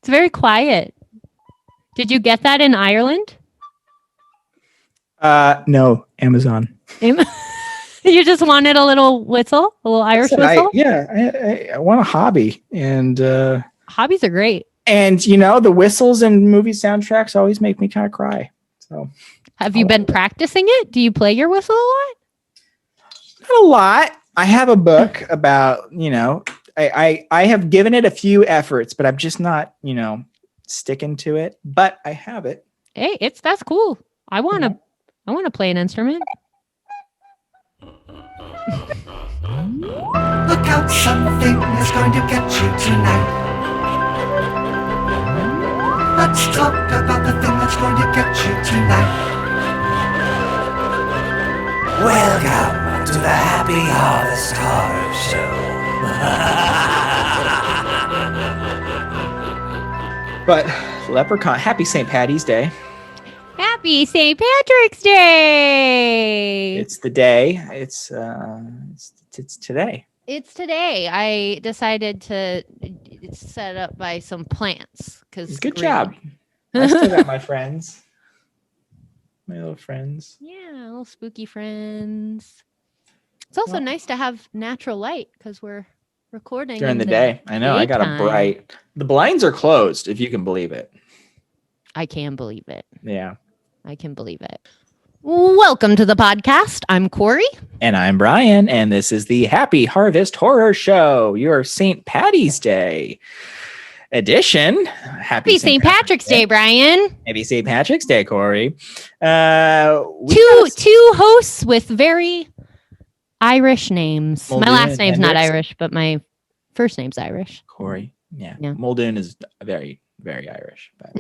It's very quiet. Did you get that in Ireland? No, Amazon. You just wanted a little whistle, a little Irish whistle? I want a hobby, and hobbies are great. And the whistles and movie soundtracks always make me kind of cry. So, have you been practicing it? Do you play your whistle a lot? Not a lot. I have a book about I have given it a few efforts, but I'm just not sticking to it. But I have it. Hey, that's cool. I want to play an instrument. Look out, something is going to get you tonight. Let's talk about the thing that's going to get you tonight. Welcome to the Happy Harvest Horror Show. But Leprechaun, happy St. Patty's Day. Happy St. Patrick's Day! It's the day. It's today. It's today. I decided to set up by some plants good job. I still got my friends, my little friends. Yeah, little spooky friends. It's also nice to have natural light because we're recording during the day. I know. Daytime. I got a bright. The blinds are closed, if you can believe it. I can believe it. Yeah. I can believe it. Welcome to the podcast. I'm Corrie. And I'm Brian. And this is the Happy Harvest Horror Show, your St. Patty's Day edition. Happy St. Patrick's Day, Brian. Happy St. Patrick's Day, Corrie. Two hosts with very Irish names. Muldoon my last name's not Hendricks. Irish, but my first name's Irish. Corrie. Yeah. Yeah. Muldoon is very, very Irish. But.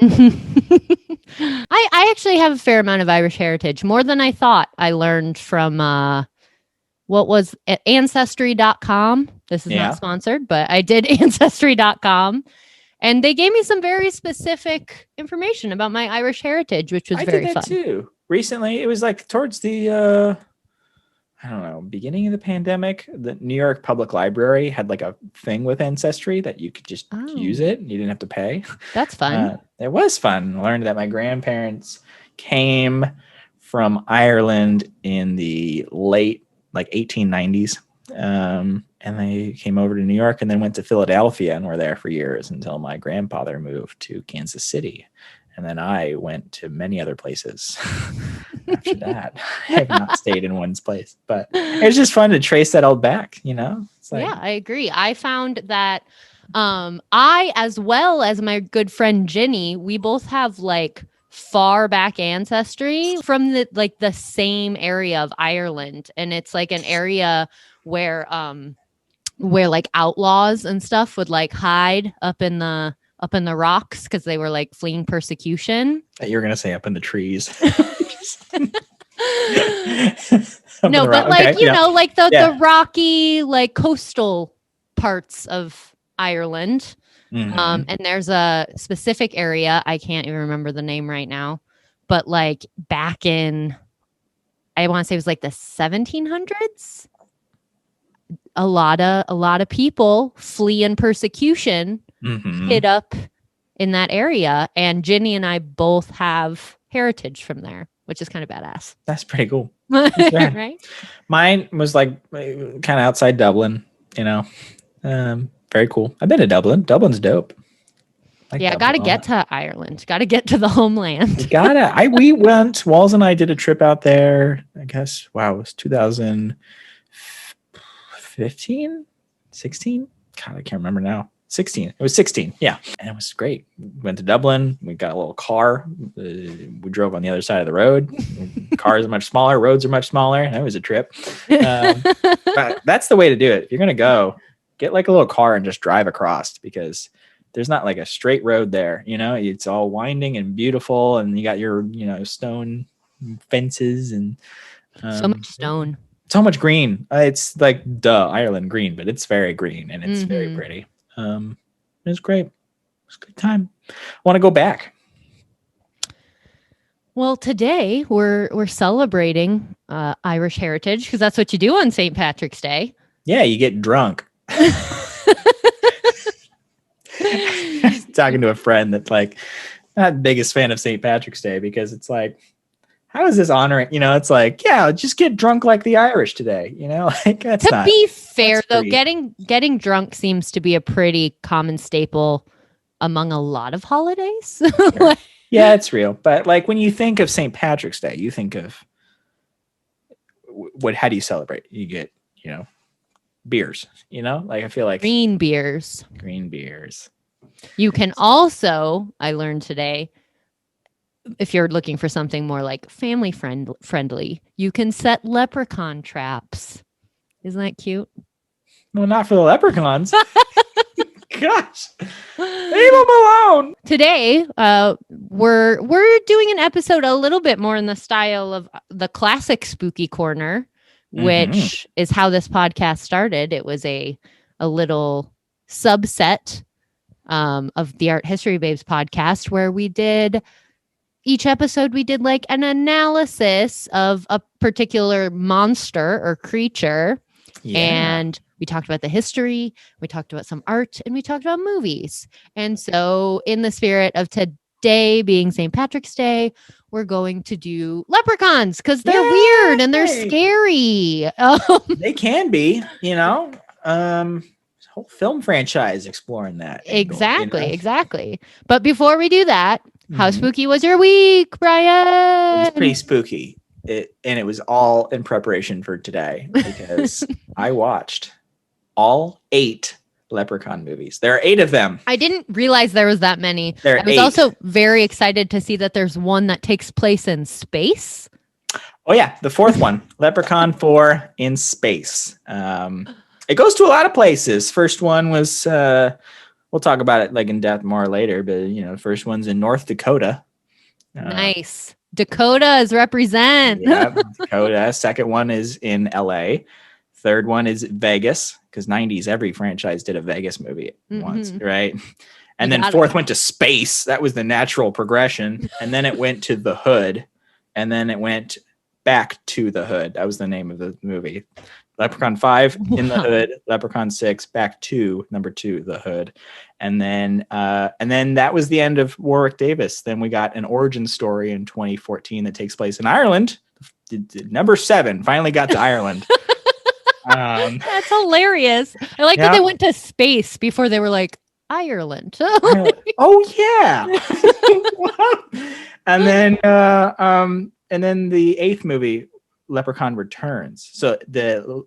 I actually have a fair amount of Irish heritage, more than I thought. I learned from what was at Ancestry.com. This is not sponsored, but I did Ancestry.com. And they gave me some very specific information about my Irish heritage, which was very fun. I did that too. Recently, it was like towards the, beginning of the pandemic, the New York Public Library had like a thing with Ancestry that you could just use it. You didn't have to pay. That's fun. It was fun. I learned that my grandparents came from Ireland in the late 1890s. And they came over to New York and then went to Philadelphia and were there for years until my grandfather moved to Kansas City. And then I went to many other places after that. I have not stayed in one place, but it was just fun to trace that all back, It's like, yeah, I agree. I found that I, as well as my good friend Ginny, we both have far back ancestry from the same area of Ireland. And it's like an area where outlaws and stuff would hide up in the rocks because they were fleeing persecution. You're gonna say up in the trees. No, but the rocky coastal parts of Ireland. Mm-hmm. And there's a specific area, I can't even remember the name right now, but back in, I want to say it was the 1700s. A lot of people fleeing persecution hid up in that area, and Ginny and I both have heritage from there, which is kind of badass. That's pretty cool. Right? Mine was kind of outside Dublin, very cool. I've been to Dublin. Dublin's dope. Got to get to Ireland. Got to get to the homeland. We went, Walls and I did a trip out there, I guess, it was 2015, 16? God, I can't remember now. 16. It was 16. Yeah. And it was great. We went to Dublin. We got a little car. We drove on the other side of the road. Cars are much smaller. Roads are much smaller. That was a trip. But that's the way to do it. If you're going to go, get a little car and just drive across, because there's not a straight road there. It's all winding and beautiful. And you got your, stone fences and so much stone. So much green. It's Ireland green, but it's very green and it's very pretty. It was great. It was a good time. I want to go back. Well, today we're celebrating Irish heritage because that's what you do on St. Patrick's Day. Yeah, you get drunk. talking to a friend that's like not the biggest fan of St. Patrick's Day because it's like, how is this honoring? It's like, yeah, just get drunk like the Irish today. Like that's To not. be fair, though, pretty... getting drunk seems to be a pretty common staple among a lot of holidays. Sure. Yeah, it's real. But like when you think of St. Patrick's Day, you think of how do you celebrate? You get, beers, like I feel like green beers. You can also, I learned today, if you're looking for something more like family friendly, you can set leprechaun traps. Isn't that cute? Well, not for the leprechauns. Gosh, leave them alone. Today, we're doing an episode a little bit more in the style of the classic spooky corner, which is how this podcast started. It was a little subset of the Art History Babes podcast where each episode we did like an analysis of a particular monster or creature. Yeah. And we talked about the history, we talked about some art, and we talked about movies. And so in the spirit of today being St. Patrick's Day, we're going to do leprechauns because they're weird and they're scary. They can be, whole film franchise exploring that. Exactly. But before we do that, how spooky was your week, Brian? It was pretty spooky. It was all in preparation for today because I watched all 8 Leprechaun movies. There are 8 of them. I didn't realize there was that many. I was 8. also very excited to see that there's one that takes place in space. Oh yeah, the 4th one, Leprechaun 4 in space. It goes to a lot of places. First one was we'll talk about it like in depth more later, but the first one's in North Dakota. Nice. Dakotas represent. Yeah, Dakota. Second one is in LA. Third one is Vegas, because 90s every franchise did a Vegas movie once, right? And then 4th went to space. That was the natural progression. And then it went to the hood. And then it went back to the hood. That was the name of the movie. Leprechaun 5 in the hood, Leprechaun 6 back to number 2, the hood. And then that was the end of Warwick Davis. Then we got an origin story in 2014 that takes place in Ireland. Number 7 finally got to Ireland. That's hilarious. I like that they went to space before they were like Ireland. Oh yeah. And then the 8th movie, Leprechaun Returns. So the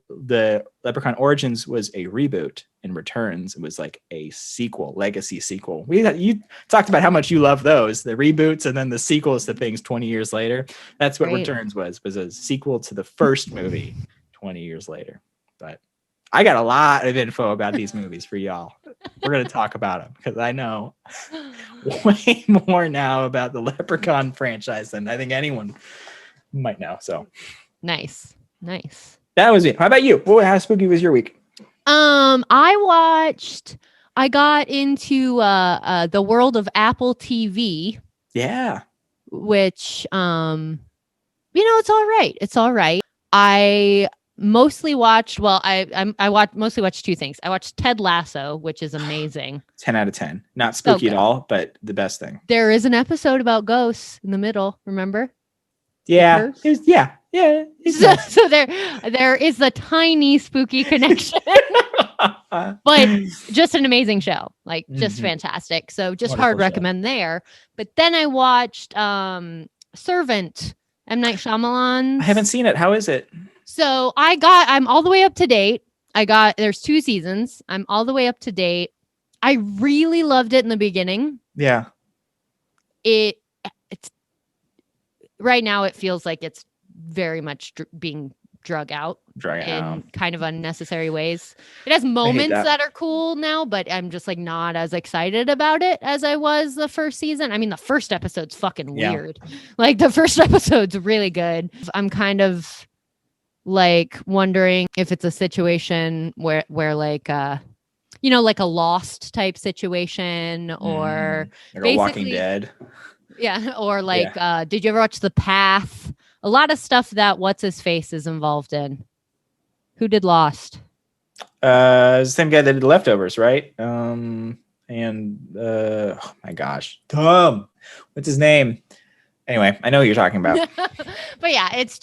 Leprechaun Origins was a reboot, and Returns, it was like a sequel, legacy sequel. You talked about how much you love those, the reboots and then the sequels to things 20 years later. That's what Returns was a sequel to the first movie 20 years later. But I got a lot of info about these movies for y'all. We're going to talk about them because I know way more now about the Leprechaun franchise than I think anyone might know. So nice. That was it. How about you? How spooky was your week? I got into the world of Apple TV. Yeah. Which it's all right. I mostly watched mostly watched 2 things. I watched Ted Lasso, which is amazing. 10 out of 10. Not spooky at all, but the best thing. There is an episode about ghosts in the middle, remember? Yeah. So there is a tiny spooky connection. But just an amazing show. Like just fantastic. So just wonderful hard recommend there. But then I watched Servant, M. Night Shyamalan. I haven't seen it. How is it? So I'm all the way up to date. There's 2 seasons. I'm all the way up to date. I really loved it in the beginning. Yeah. It's right now it feels like it's very much being drug out in kind of unnecessary ways. It has moments that are cool now, but I'm just like not as excited about it as I was the first season. I mean, the first episode's fucking weird. Like the first episode's really good. I'm kind of like wondering if it's a situation where like like a Lost type situation or like a Walking Dead. Yeah. Or like, did you ever watch The Path? A lot of stuff that What's-His-Face is involved in. Who did Lost? The same guy that did Leftovers, right? and oh my gosh, Tom, what's his name? Anyway, I know what you're talking about. But yeah, it's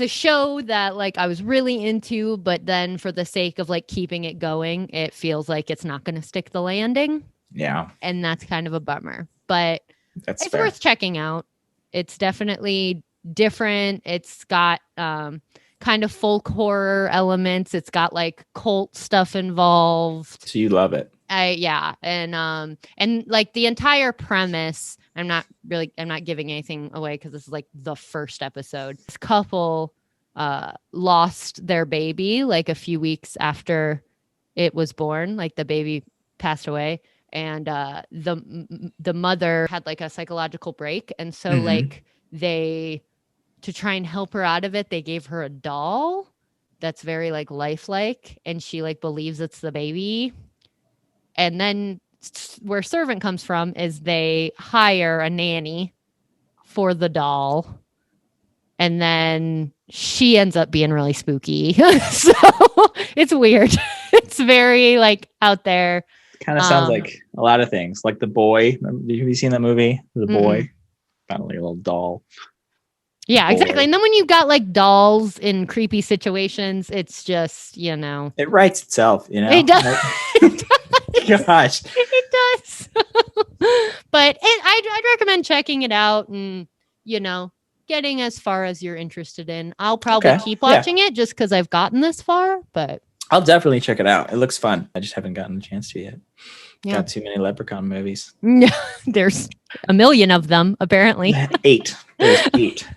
a show that like I was really into, but then for the sake of like keeping it going, it feels like it's not going to stick the landing. Yeah, And that's kind of a bummer, but that's it's fair. worth checking out. It's definitely different. It's got kind of folk horror elements. It's got like cult stuff involved. So you love it. Yeah, and like the entire premise, I'm not giving anything away because this is like the first episode. This couple lost their baby like a few weeks after it was born, like the baby passed away, and the mother had like a psychological break, and so like they, to try and help her out of it, they gave her a doll that's very like lifelike, and she like believes it's the baby. And then where servant comes from is they hire a nanny for the doll. And then she ends up being really spooky. So it's weird. It's very like out there. Kind of sounds like a lot of things. Like The Boy. Have you seen that movie? The Boy. Kind of like a little doll. Yeah, exactly. And then when you've got like dolls in creepy situations, it's just, you know. It writes itself, you know? It does. Like, gosh. It does. But I'd recommend checking it out and, you know, getting as far as you're interested in. I'll probably keep watching it just because I've gotten this far, but I'll definitely check it out. It looks fun. I just haven't gotten a chance to yet. Yeah. Got too many Leprechaun movies. There's a million of them, apparently. 8. There's 8.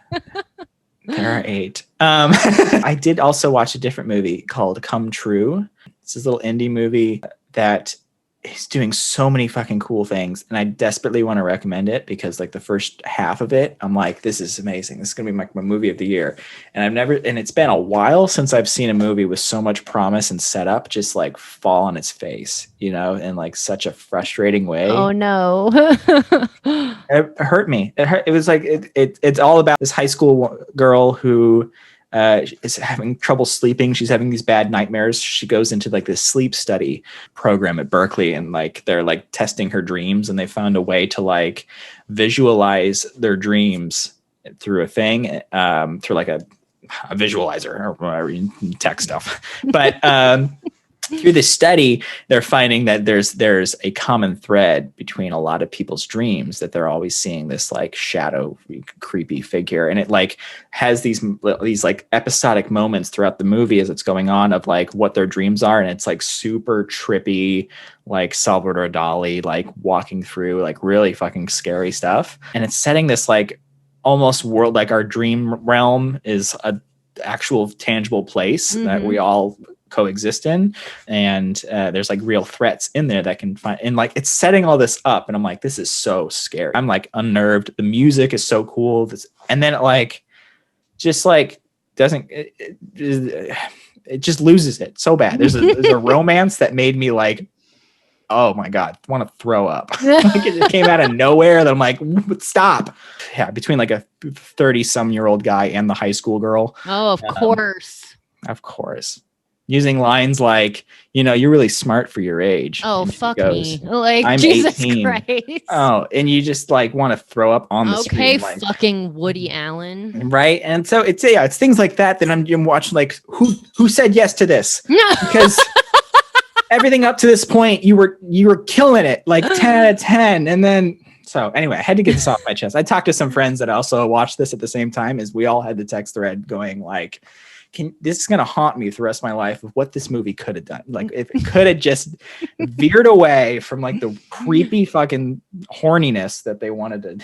There are 8. I did also watch a different movie called Come True. It's this little indie movie that is doing so many fucking cool things, and I desperately want to recommend it because like the first half of it, I'm like, this is amazing. This is gonna be my movie of the year. And it's been a while since I've seen a movie with so much promise and setup just like fall on its face, you know, in like such a frustrating way. Oh no. It hurt me. It was like it's all about this high school girl who is having trouble sleeping. She's having these bad nightmares. She goes into like this sleep study program at Berkeley, and like they're like testing her dreams, and they found a way to like visualize their dreams through a thing, through like a visualizer or whatever tech stuff. But through this study, they're finding that there's a common thread between a lot of people's dreams, that they're always seeing this like shadow, creepy figure. And it like has these like episodic moments throughout the movie as it's going on of like what their dreams are. And it's like super trippy, like Salvador Dali, like walking through like really fucking scary stuff. And it's setting this like almost world, like our dream realm is a actual tangible place that we all coexist in, and there's like real threats in there that can find, and like it's setting all this up, and I'm like, this is so scary. I'm like unnerved. The music is so cool, and then it like just like doesn't it just loses it so bad. There's a romance that made me like, oh my god, want to throw up. Like it came out of nowhere that I'm like, stop. Yeah, between like a 30-some-year-old guy and the high school girl. Oh, of course. Using lines like, you know, you're really smart for your age. Oh, fuck me. Like, I'm Jesus 18. Christ. Oh, and you just like want to throw up on the screen. Okay, like, fucking Woody Allen. Right. And so it's things like that I'm watching like, who said yes to this? Because everything up to this point, you were killing it, like 10 out of 10. And then, so anyway, I had to get this off my chest. I talked to some friends that also watched this at the same time, as we all had the text thread going like, this is going to haunt me for the rest of my life of what this movie could have done. Like if it could have just veered away from like the creepy fucking horniness that they wanted to,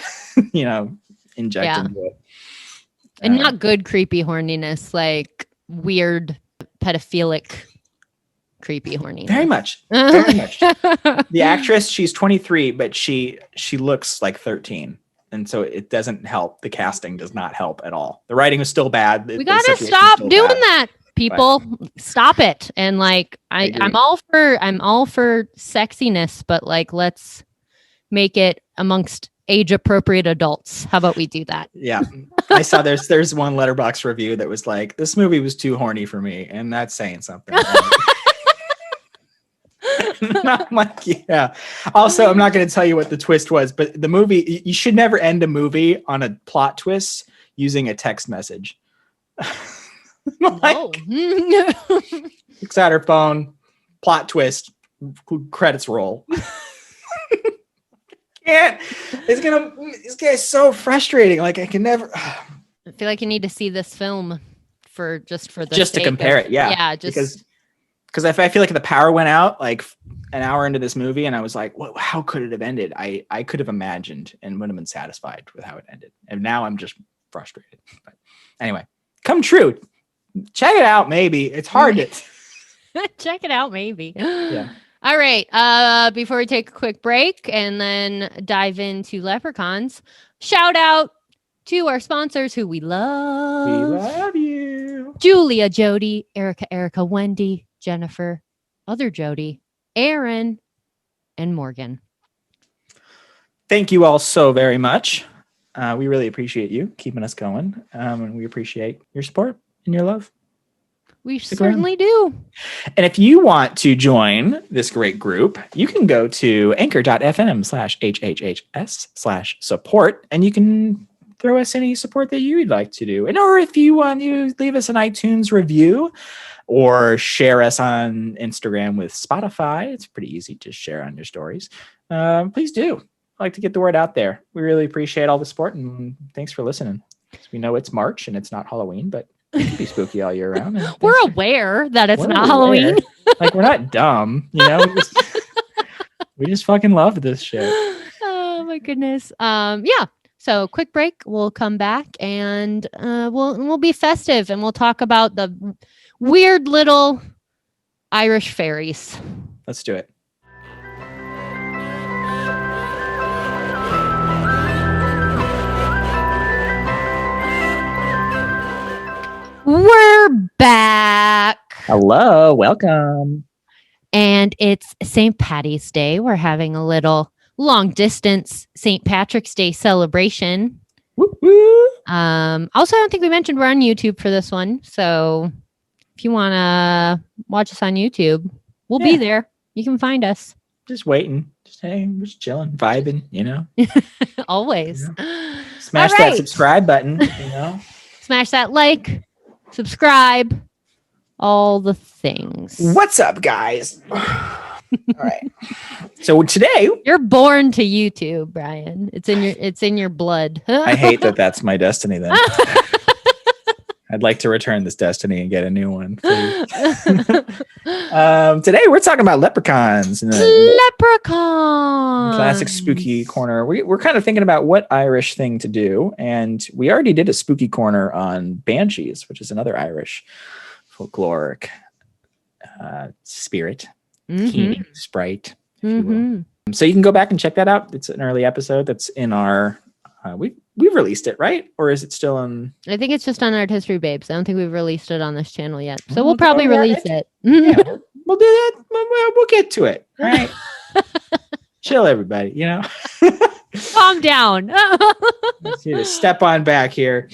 you know, inject into it. And not good creepy horniness, like weird pedophilic creepy horniness. Very much. Very much. The actress, she's 23, but she looks like 13. And so it doesn't help. The casting does not help at all. The writing is still bad. We gotta stop doing that, people. But stop it. And like, I'm all for sexiness, but like, let's make it amongst age appropriate adults. How about we do that? Yeah, I saw there's one Letterboxd review that was like, this movie was too horny for me, and that's saying something. And I'm like, yeah. Also, I'm not going to tell you what the twist was, but the movie, you should never end a movie on a plot twist using a text message. No. Looks at her phone, plot twist, credits roll. Can't. This guy's so frustrating. Like I can never. I feel like you need to see this film for the Just to sake compare of- it. Yeah. Because if I feel like the power went out like an hour into this movie and I was like, well, how could it have ended? I could have imagined and would have been satisfied with how it ended. And now I'm just frustrated. But anyway, come true. Check it out. Maybe it's hard to check it out. Maybe. Yeah. All right. Before we take a quick break and then dive into Leprechauns, shout out to our sponsors who we love. We love you. Julia, Jody, Erica, Wendy, Jennifer, other Jody, Aaron, and Morgan. Thank you all so very much. We really appreciate you keeping us going. And we appreciate your support and your love. We certainly do. And if you want to join this great group, you can go to anchor.fm/HHHS/support and you can throw us any support that you'd like to do. And or if you want to leave us an iTunes review or share us on Instagram with Spotify, it's pretty easy to share on your stories. Please do. I like to get the word out there. We really appreciate all the support and thanks for listening. We know it's March and it's not Halloween, but it can be spooky all year round. We're aware that it's not Halloween. Like we're not dumb, we just fucking love this shit. Oh my goodness. Yeah. So quick break. We'll come back and we'll be festive and we'll talk about the weird little Irish fairies. Let's do it. We're back. Hello, welcome. And it's St. Patty's Day. We're having a little long distance St. Patrick's Day celebration. Woo, woo. Also, I don't think we mentioned we're on YouTube for this one. So if you want to watch us on YouTube, we'll be there. You can find us. Just waiting. Just chilling, vibing, Always. Smash that subscribe button, Smash that like, subscribe, all the things. What's up, guys? All right. So today you're born to YouTube, Brian. It's in your blood. I hate that that's my destiny then. I'd like to return this destiny and get a new one, please. Today we're talking about leprechauns. Leprechauns. Classic spooky corner. We're kind of thinking about what Irish thing to do. And we already did a spooky corner on banshees, which is another Irish folkloric spirit, keening sprite, if you will. So you can go back and check that out. It's an early episode that's in our... We've released it, right? Or is it still on? I think it's just on Art History Babes. I don't think we've released it on this channel yet. So we'll probably release it. Yeah, we'll do that. We'll get to it. All right. Chill, everybody. Calm down. Let's need to step on back here.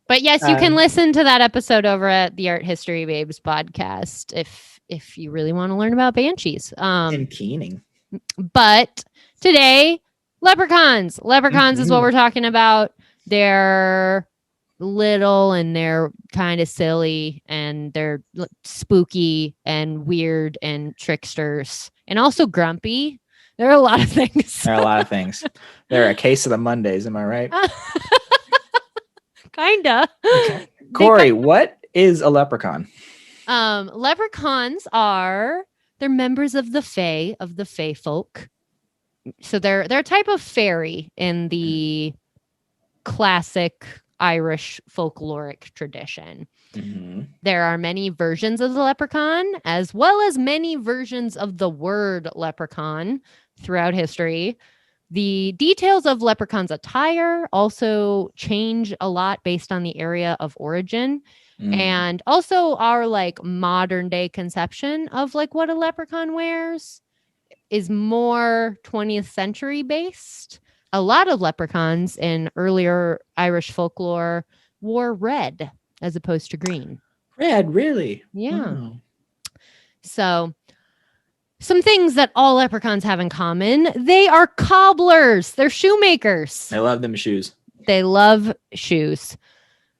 But yes, you can listen to that episode over at the Art History Babes podcast if you really want to learn about banshees. And keening. But today... Leprechauns is what we're talking about. They're little and they're kind of silly and they're spooky and weird and tricksters and also grumpy. There are a lot of things. They're a case of the Mondays. Am I right? Kinda. Okay. Corrie, what is a leprechaun? Leprechauns they're members of the Fae folk. So they're a type of fairy in the classic Irish folkloric tradition. Mm-hmm. There are many versions of the leprechaun, as well as many versions of the word leprechaun throughout history. The details of leprechaun's attire also change a lot based on the area of origin. And also our modern day conception of what a leprechaun wears is more 20th century based. A lot of leprechauns in earlier Irish folklore wore red as opposed to green. Red, really? Yeah. Oh. So Some things that all leprechauns have in common. They are cobblers. They're shoemakers. I love them shoes. They love shoes.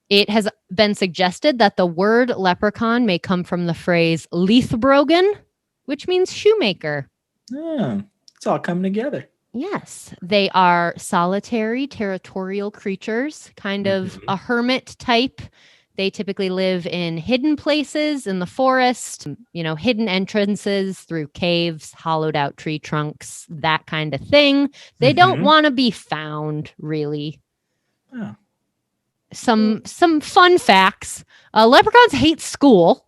It has been suggested that the word leprechaun may come from the phrase Leithbrogan, which means shoemaker. Oh, it's all coming together. Yes, they are solitary, territorial creatures, kind of a hermit type. They typically live in hidden places in the forest, hidden entrances through caves, hollowed out tree trunks, that kind of thing. They don't want to be found, really. Oh. Some fun facts. Leprechauns hate school.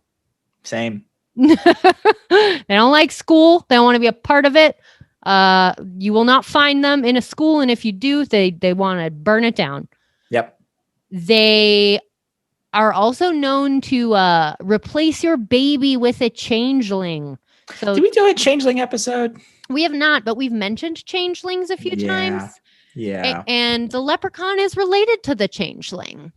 Same. They don't like school. They don't want to be a part of it. You will not find them in a school, and if you do, they want to burn it down. Yep. They are also known to replace your baby with a changeling. So did we do a changeling episode? We have not, but we've mentioned changelings a few times. Yeah. And the leprechaun is related to the changeling.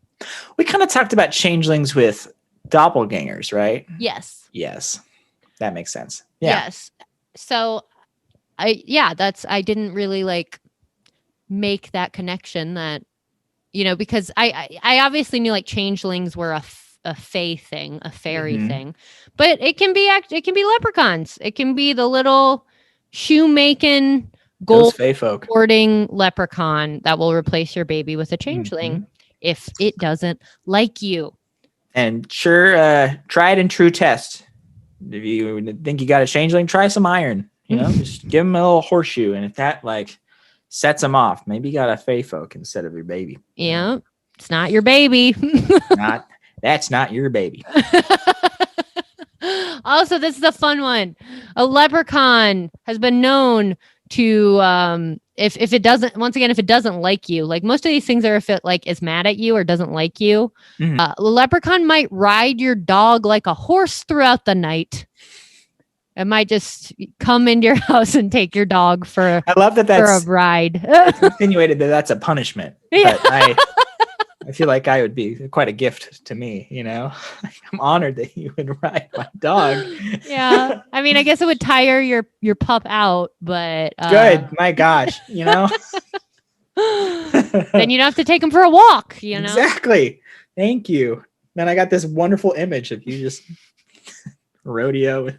We kind of talked about changelings with doppelgangers, right? Yes. Yes. That makes sense. Yeah. Yes. So I didn't really make that connection that, because I obviously knew changelings were a fae thing, a fairy thing, but it can be leprechauns. It can be the little shoemaking gold hoarding leprechaun that will replace your baby with a changeling if it doesn't like you. And sure, tried and true test. If you think you got a changeling, try some iron. Just give him a little horseshoe, and if that sets him off, maybe you got a fae folk instead of your baby. Yeah, it's not your baby. That's not your baby. Also, this is a fun one. A leprechaun has been known to if it doesn't like you, most of these things are if it is mad at you or doesn't like you, the leprechaun might ride your dog like a horse throughout the night. It might just come into your house and take your dog for I love that's a ride. It's insinuated that that's a punishment. Yeah. But I feel like I would be quite a gift to me, I'm honored that you would ride my dog. Yeah. I mean, I guess it would tire your pup out, but good. My gosh, then you don't have to take him for a walk, Exactly. Thank you. Then I got this wonderful image of you just rodeo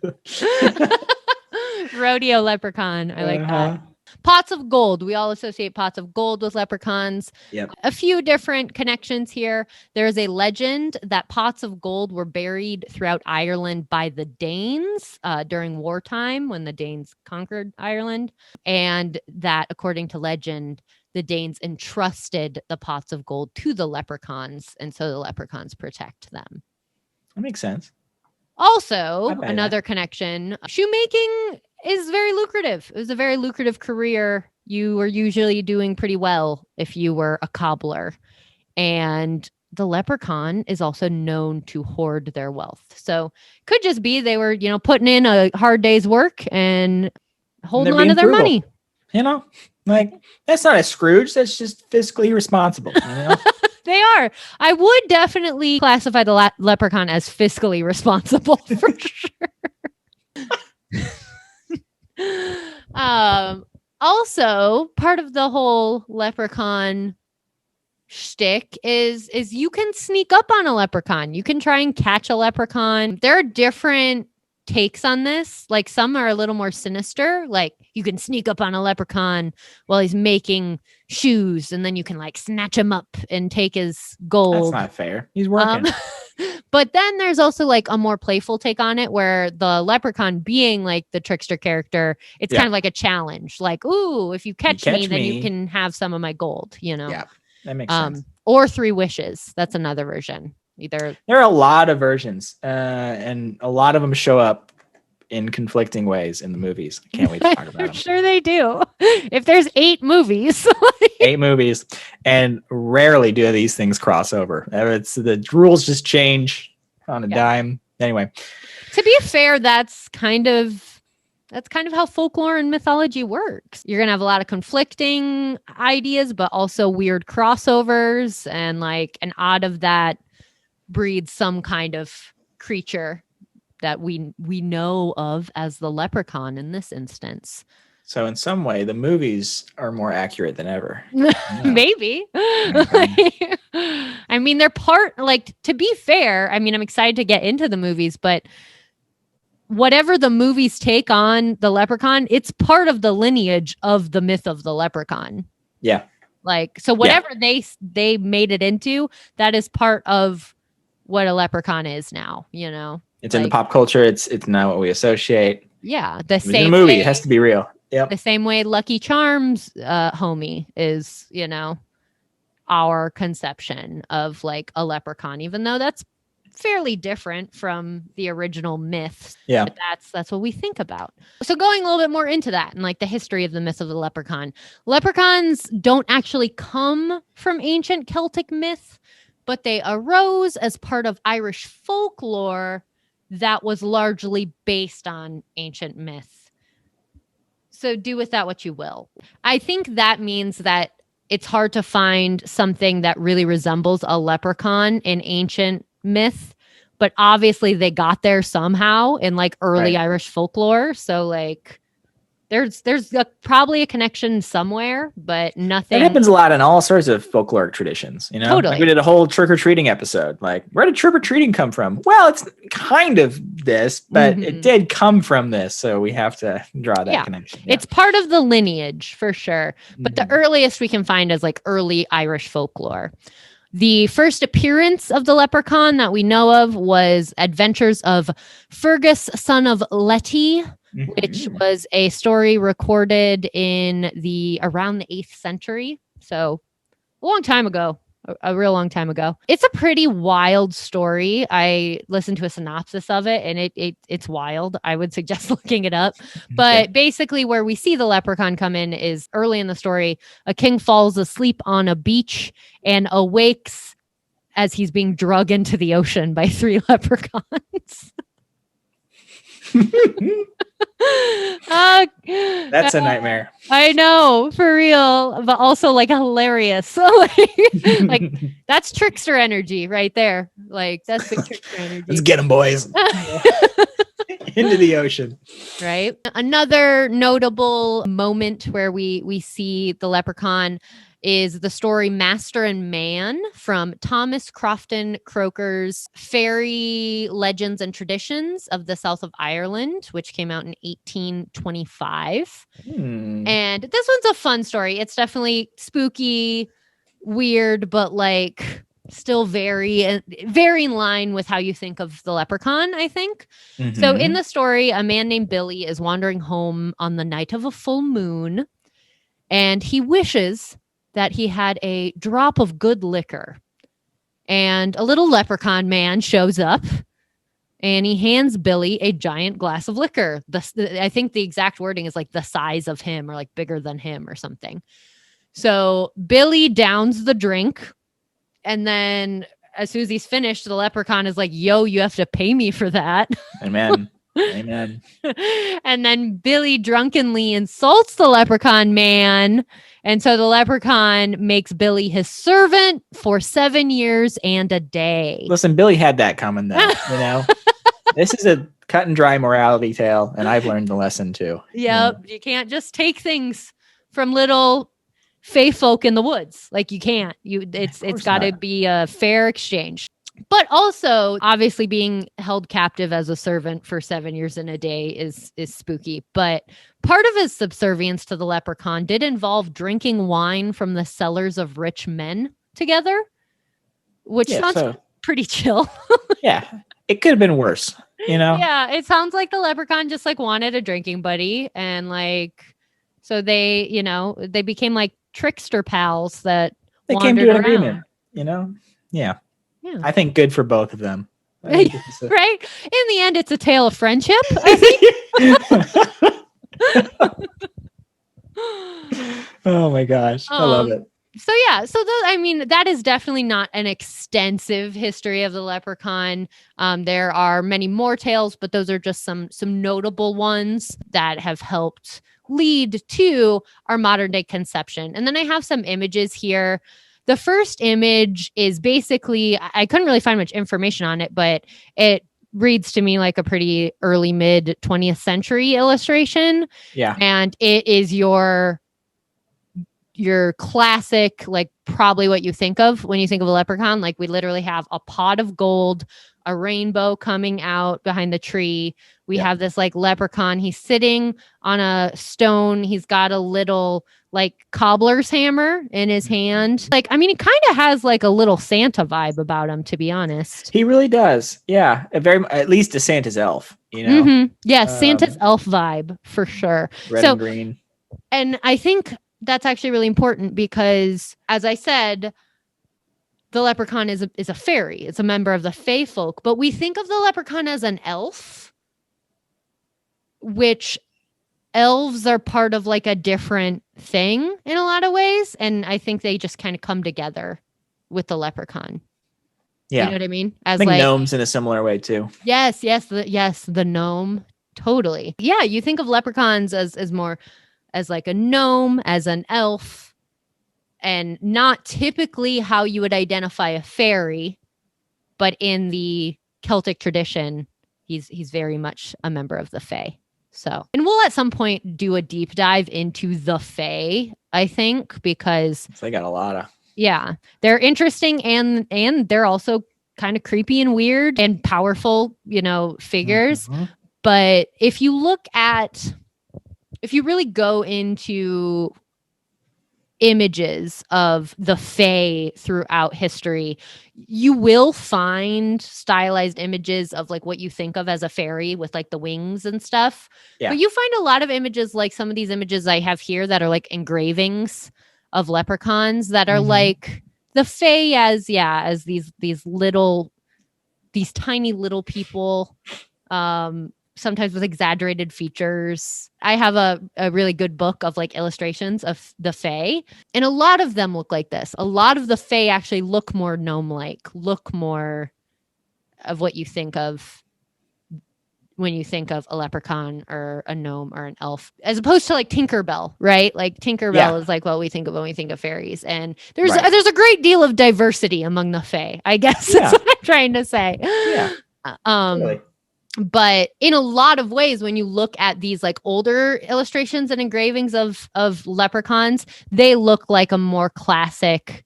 leprechaun. I like that. Pots of gold. We all associate pots of gold with leprechauns. Yep. A few different connections here. There's a legend that pots of gold were buried throughout Ireland by the Danes during wartime when the Danes conquered Ireland. And that, according to legend, the Danes entrusted the pots of gold to the leprechauns. And so the leprechauns protect them. That makes sense. Also, another connection, shoemaking is very lucrative. It was a very lucrative career. You were usually doing pretty well if you were a cobbler. And the leprechaun is also known to hoard their wealth. So could just be they were, putting in a hard day's work and holding on to their money. That's not a Scrooge. That's just fiscally responsible. They are. I would definitely classify the leprechaun as fiscally responsible for sure. Also, part of the whole leprechaun shtick is you can sneak up on a leprechaun. You can try and catch a leprechaun. There are different takes on this. Some are a little more sinister. You can sneak up on a leprechaun while he's making shoes, and then you can snatch him up and take his gold. That's not fair. He's working. But then there's also a more playful take on it where the leprechaun being the trickster character, it's kind of like a challenge. Ooh, if you catch me, then you can have some of my gold, Yeah, that makes sense. Or 3 wishes. That's another version. There are a lot of versions, and a lot of them show up in conflicting ways in the movies. I can't wait to talk about them. I'm sure they do. If there's 8 movies. 8 movies, and rarely do these things cross over. It's the rules just change on a dime. Anyway. To be fair, that's kind of how folklore and mythology works. You're going to have a lot of conflicting ideas, but also weird crossovers, and and out of that breeds some kind of creature that we know of as the leprechaun in this instance. So in some way, the movies are more accurate than ever. Maybe. I mean, they're to be fair, I mean, I'm excited to get into the movies, but whatever the movies take on the leprechaun, it's part of the lineage of the myth of the leprechaun. Yeah. So whatever they made it into, that is part of what a leprechaun is now, It's in the pop culture. It's now what we associate. Yeah. The same in the movie. It has to be real. Yep. The same way Lucky Charms homie is, our conception of like a leprechaun, even though that's fairly different from the original myths. Yeah. But that's what we think about. So going a little bit more into that and like the history of the myth of the leprechaun. Leprechauns don't actually come from ancient Celtic myth, but they arose as part of Irish folklore that was largely based on ancient myth. So do with that what you will. I think that means that it's hard to find something that really resembles a leprechaun in ancient myth, but obviously they got there somehow in like early Irish folklore. So like there's probably a connection somewhere, but nothing. It happens a lot in all sorts of folkloric traditions, Totally. Like we did a whole trick-or-treating episode. Like, where did trick-or-treating come from? Well, it's kind of this, but it did come from this. So we have to draw that connection. Yeah. It's part of the lineage for sure. But the earliest we can find is like early Irish folklore. The first appearance of the leprechaun that we know of was Adventures of Fergus, son of Letty, which was a story recorded in around the 8th century. So a long time ago, a real long time ago. It's a pretty wild story. I listened to a synopsis of it and it's wild. I would suggest looking it up. But basically where we see the leprechaun come in is early in the story, a king falls asleep on a beach and awakes as he's being dragged into the ocean by 3 leprechauns. That's a nightmare. I know, for real, but also like hilarious. like that's trickster energy right there. Like that's big trickster energy. Let's get them, boys. Into the ocean. Right. Another notable moment where we see the leprechaun is the story Master and Man from Thomas Crofton Croker's Fairy Legends and Traditions of the South of Ireland, which came out in 1825. And this one's a fun story. It's definitely spooky, weird, but like still very in line with how you think of the leprechaun, I think. So in the story, a man named Billy is wandering home on the night of a full moon, and he wishes that he had a drop of good liquor. And a little leprechaun man shows up and he hands Billy a giant glass of liquor. I think the exact wording is like the size of him or like bigger than him or something. So Billy downs the drink. And then as soon as he's finished, the leprechaun is like, yo, you have to pay me for that. Amen. Amen. And then Billy drunkenly insults the leprechaun man. And so the leprechaun makes Billy his servant for 7 years and a day. Listen, Billy had that coming though, This is a cut and dry morality tale, and I've learned the lesson too. Yep. You can't just take things from little fae folk in the woods. Like you can't. It's got to be a fair exchange. But also, obviously, being held captive as a servant for 7 years and a day is spooky. But part of his subservience to the leprechaun did involve drinking wine from the cellars of rich men together, which sounds pretty chill. Yeah, it could have been worse, Yeah, it sounds like the leprechaun just like wanted a drinking buddy, and like so they, they became like trickster pals that they came to an agreement. Yeah. Yeah. I think good for both of them. Right? In the end, it's a tale of friendship, I think. Oh my gosh. I love it. So yeah, that is definitely not an extensive history of the leprechaun. There are many more tales, but those are just some notable ones that have helped lead to our modern day conception. And then I have some images here. The first image is basically, I couldn't really find much information on it, but it reads to me like a pretty early mid 20th century illustration. Yeah. And it is your classic, like probably what you think of when you think of a leprechaun. Like we literally have a pot of gold, a rainbow coming out behind the tree. We have this like leprechaun. He's sitting on a stone. He's got a little like cobbler's hammer in his hand. Like, I mean, it kind of has like a little Santa vibe about him, to be honest. He really does. Yeah. At least a Santa's elf, you know? Yeah, Santa's elf vibe for sure. Red and green. And I think that's actually really important because, as I said, the leprechaun is a fairy. It's a member of the fae folk. But we think of the leprechaun as an elf, which elves are part of like a different thing in a lot of ways. And I think they just kind of come together with the leprechaun. Yeah. You know what I mean? I think gnomes in a similar way too. Yes, the gnome. Totally. Yeah, you think of leprechauns as more as like a gnome, as an elf, and not typically how you would identify a fairy, but in the Celtic tradition, he's very much a member of the fae. So, and we'll at some point do a deep dive into the fae, I think, because they got a lot of. Yeah, they're interesting and they're also kind of creepy and weird and powerful, figures. Mm-hmm. But if you really go into images of the fae throughout history, you will find stylized images of like what you think of as a fairy with like the wings and stuff. Yeah. But you find a lot of images, like some of these images I have here that are like engravings of leprechauns that are like the fae as these tiny little people, sometimes with exaggerated features. I have a really good book of like illustrations of the fae, and a lot of them look like this. A lot of the fae actually look more gnome-like, look more of what you think of when you think of a leprechaun or a gnome or an elf, as opposed to like Tinkerbell, right? Like Tinkerbell is like what we think of when we think of fairies. And there's a great deal of diversity among the fae, I guess is what I'm trying to say. Yeah. Totally. But in a lot of ways, when you look at these like older illustrations and engravings of leprechauns, they look like a more classic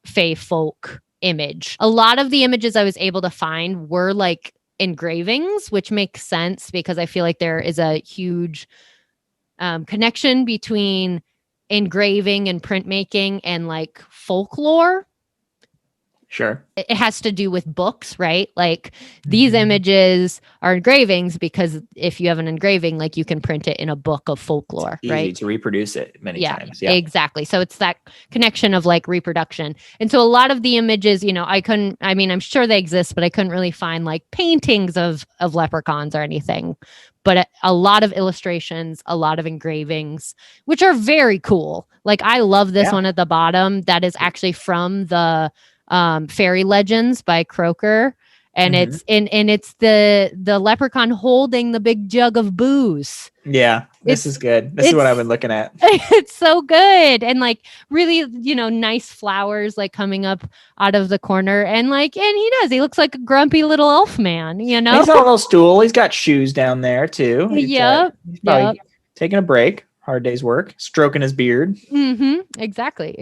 fae folk image. A lot of the images I was able to find were like engravings, which makes sense because I feel like there is a huge connection between engraving and printmaking and like folklore. Sure. It has to do with books, right? Like these images are engravings because if you have an engraving, like you can print it in a book of folklore, easy right? to reproduce it many times. Yeah, exactly. So it's that connection of like reproduction. And so a lot of the images, I'm sure they exist, but I couldn't really find like paintings of leprechauns or anything. But a lot of illustrations, a lot of engravings, which are very cool. Like I love this one at the bottom. That is actually from the Fairy Legends by Croker, and it's the leprechaun holding the big jug of booze. Yeah, this is good. This is what I've been looking at. It's so good, and like really, nice flowers like coming up out of the corner, and he looks like a grumpy little elf man. He's on a little stool. He's got shoes down there too. Yep. He's probably taking a break. Hard day's work. Stroking his beard. Exactly.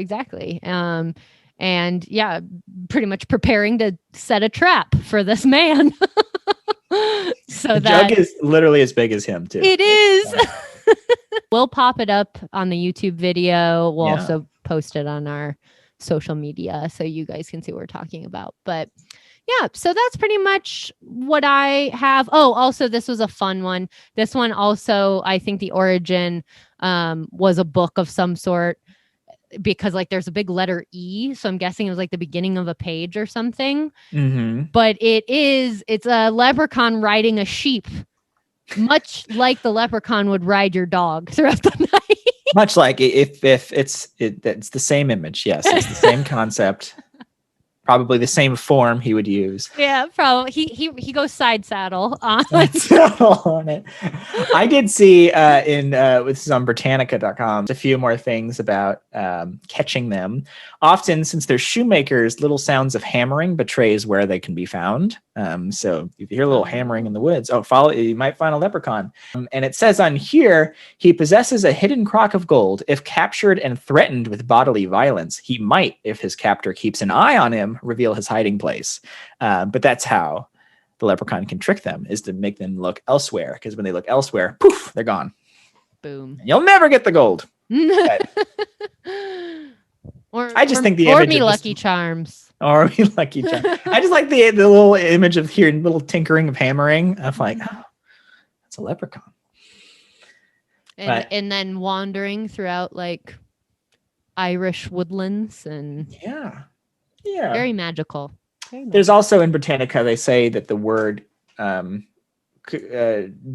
And yeah, pretty much preparing to set a trap for this man. The jug is literally as big as him too. It is. We'll pop it up on the YouTube video. We'll also post it on our social media so you guys can see what we're talking about. But yeah, so that's pretty much what I have. Oh, also, this was a fun one. This one also, I think the origin was a book of some sort, because like there's a big letter E, so I'm guessing it was like the beginning of a page or something. But it's a leprechaun riding a sheep, much like the leprechaun would ride your dog throughout the night. Much like if it's the same image. Yes, it's the same concept. Probably the same form he would use. Yeah, probably. He goes side saddle on it. I did see this is on Britannica.com a few more things about catching them. Often, since they're shoemakers, little sounds of hammering betrays where they can be found. So if you hear a little hammering in the woods, you might find a leprechaun. And it says on here, he possesses a hidden crock of gold. If captured and threatened with bodily violence, he might, if his captor keeps an eye on him, reveal his hiding place. But that's how the leprechaun can trick them, is to make them look elsewhere. Because when they look elsewhere, poof, they're gone. Boom. And you'll never get the gold. I just think the image me of Lucky Charms. Or me Lucky Charms. I just like the little image of hearing little tinkering of hammering. I'm like, oh, that's a leprechaun. And then wandering throughout like Irish woodlands and very magical. There's also in Britannica, they say that the word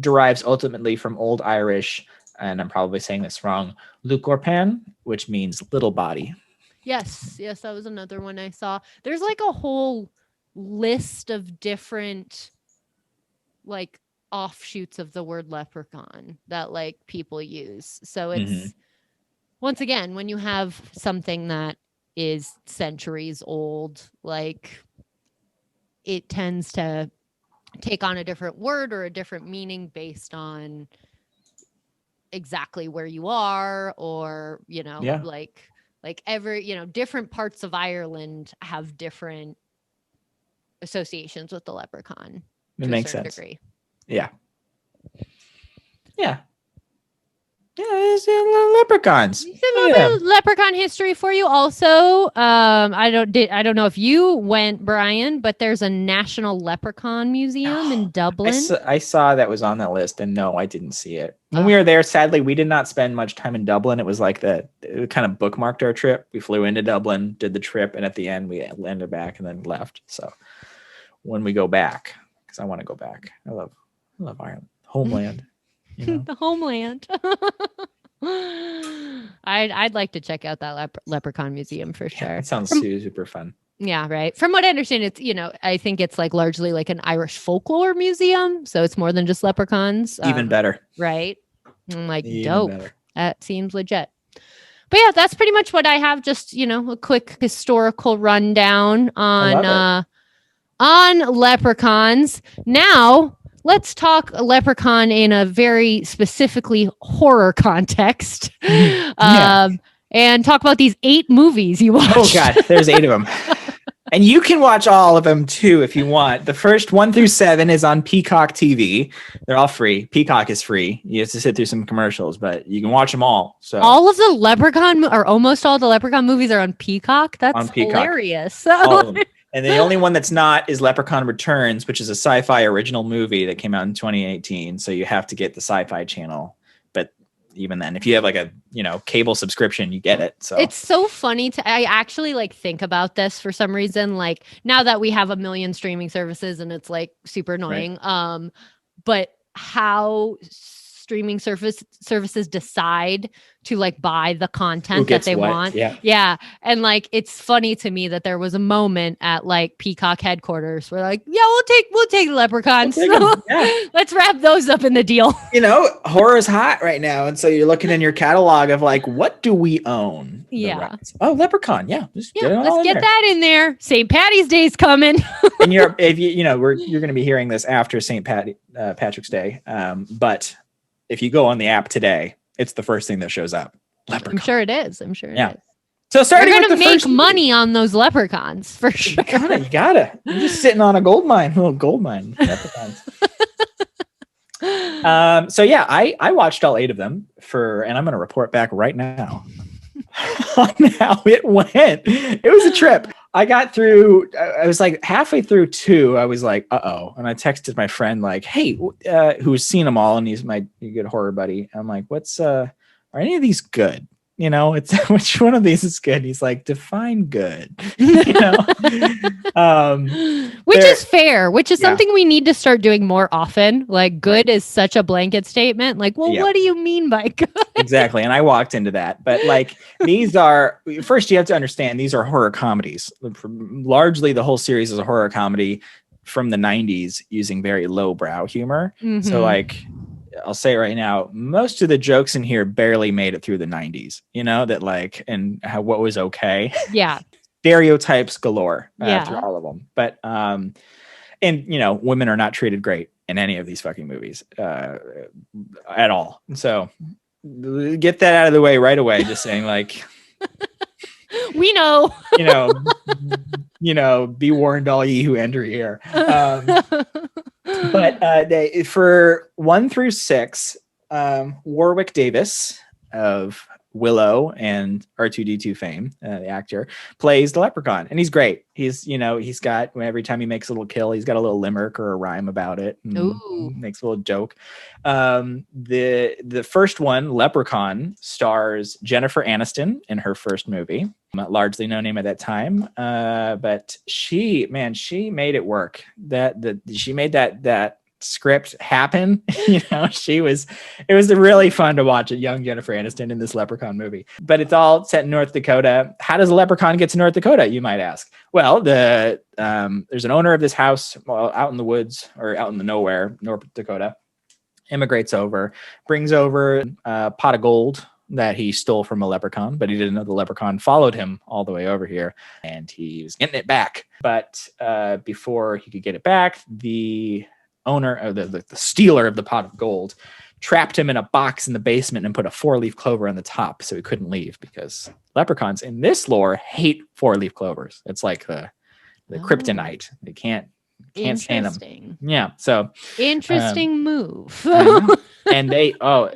derives ultimately from Old Irish, and I'm probably saying this wrong, Lucorpan, which means little body. Yes, that was another one I saw. There's like a whole list of different like offshoots of the word leprechaun that like people use. So it's once again, when you have something that is centuries old, like it tends to take on a different word or a different meaning based on exactly where you are, or like every different parts of Ireland have different associations with the leprechaun. It makes sense. Degree. Yeah, it's leprechauns. A little bit of leprechaun history for you. Also, I don't know if you went, Brian, but there's a National Leprechaun Museum in Dublin. I saw that was on that list, and no, I didn't see it. When we were there, sadly, we did not spend much time in Dublin. It was like it kind of bookmarked our trip. We flew into Dublin, did the trip, and at the end, we landed back and then left. So when we go back, because I want to go back, I love Ireland, homeland. The homeland. I'd like to check out that leprechaun museum for sure. It sounds super fun. Yeah, right. From what I understand, it's I think it's like largely like an Irish folklore museum, so it's more than just leprechauns. Even better, right? I'm like, dope. Better. That seems legit. But yeah, that's pretty much what I have. Just a quick historical rundown on leprechauns. Now, let's talk leprechaun in a very specifically horror context, and talk about these 8 movies you watched. Oh God, there's 8 of them. And you can watch all of them too if you want. The first 1 through 7 is on Peacock TV. They're all free. Peacock is free. You have to sit through some commercials, but you can watch them all. So all of the leprechaun, or almost all the leprechaun movies, are on Peacock. That's on Peacock. Hilarious. All of them. And the only one that's not is Leprechaun Returns, which is a sci-fi original movie that came out in 2018. So you have to get the Sci-Fi Channel. But even then, if you have like a cable subscription, you get it. So it's so funny I actually like think about this for some reason. Like now that we have a million streaming services, and it's like super annoying. Right. But how streaming services decide to like buy the content that they want. Yeah. And like, it's funny to me that there was a moment at like Peacock headquarters where like, yeah, we'll take leprechauns. Let's wrap those up in the deal. Horror is hot right now. And so you're looking in your catalog of like, what do we own? Yeah. Oh, Leprechaun. Yeah. Let's get that in there. St. Patty's Day's coming. And you're going to be hearing this after St. Patrick's Day. But if you go on the app today, it's the first thing that shows up. Leprechaun. I'm sure it is. It is. So starting You're going to make money on those leprechauns for sure. You gotta. You're just sitting on a little gold mine. Leprechauns. So yeah, I watched all 8 of them and I'm going to report back right now on how it went. It was a trip. I got through, I was like halfway through 2. I was like, uh-oh. And I texted my friend like, hey, who's seen them all. And he's my good horror buddy. I'm like, are any of these good? It's which one of these is good? He's like, define good. Which is fair, which is something we need to start doing more often. Like good is such a blanket statement. Like, well, what do you mean by good? Exactly. And I walked into that. But like these are, first you have to understand these are horror comedies. Largely the whole series is a horror comedy from the 90s using very lowbrow humor. Mm-hmm. So like I'll say right now, most of the jokes in here barely made it through the 90s, that like, and what was okay. Yeah. Stereotypes galore through all of them. But, And, women are not treated great in any of these fucking movies at all. So get that out of the way right away. Just saying, like, we know, be warned, all ye who enter here. But for 1 through 6, Warwick Davis of Willow and R2-D2 fame, the actor, plays the leprechaun, and he's great. He's got, every time he makes a little kill, he's got a little limerick or a rhyme about it. Makes a little joke. The first one, Leprechaun, stars Jennifer Aniston in her first movie, largely no name at that time, but she made it work. She made that script happen. It was really fun to watch a young Jennifer Aniston in this Leprechaun movie. But it's all set in North Dakota. How does a leprechaun get to North Dakota, you might ask? Well, there's an owner of this house out in the woods, or out in the nowhere, North Dakota, immigrates over, brings over a pot of gold that he stole from a leprechaun, but he didn't know the leprechaun followed him all the way over here, and he was getting it back. But before he could get it back, the owner of the stealer of the pot of gold trapped him in a box in the basement and put a 4-leaf clover on the top so he couldn't leave, because leprechauns in this lore hate 4-leaf clovers. It's like the kryptonite. They can't stand them. Yeah. So interesting move. And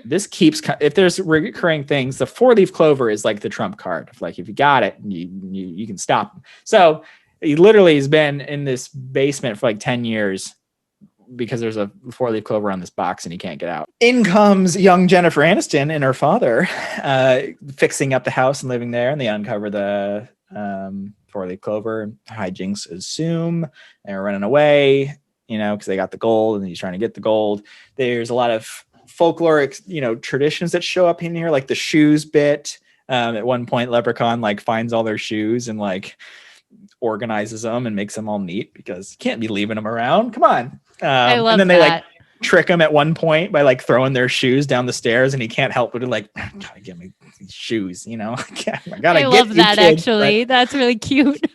this keeps, if there's recurring things, the 4-leaf clover is like the trump card. Like, if you got it, you can stop them. So he literally has been in this basement for like 10 years because there's a 4-leaf clover on this box and he can't get out. In comes young Jennifer Aniston and her father, fixing up the house and living there, and they uncover the 4-leaf clover. Hijinks assume they're running away, because they got the gold and he's trying to get the gold. There's a lot of folkloric, traditions that show up in here, like the shoes bit. At one point, Leprechaun finds all their shoes and organizes them and makes them all neat, because you can't be leaving them around. Come on. I love and then that. They trick him at one point by throwing their shoes down the stairs, and he can't help but to gotta get me these shoes, I love that, kids, actually. But that's really cute.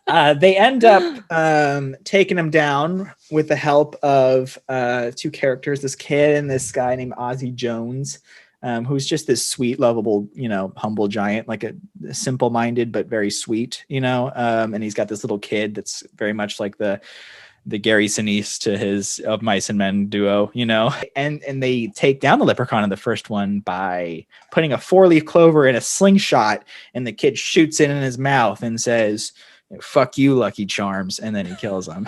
They end up taking him down with the help of 2 characters, this kid and this guy named Ozzie Jones, who's just this sweet, lovable, humble giant, like a simple-minded but very sweet, and he's got this little kid that's very much like the Gary Sinise to his Of Mice and Men duo, and they take down the leprechaun in the first one by putting a 4-leaf clover in a slingshot, and the kid shoots it in his mouth and says, "Fuck you, Lucky Charms," and then he kills him.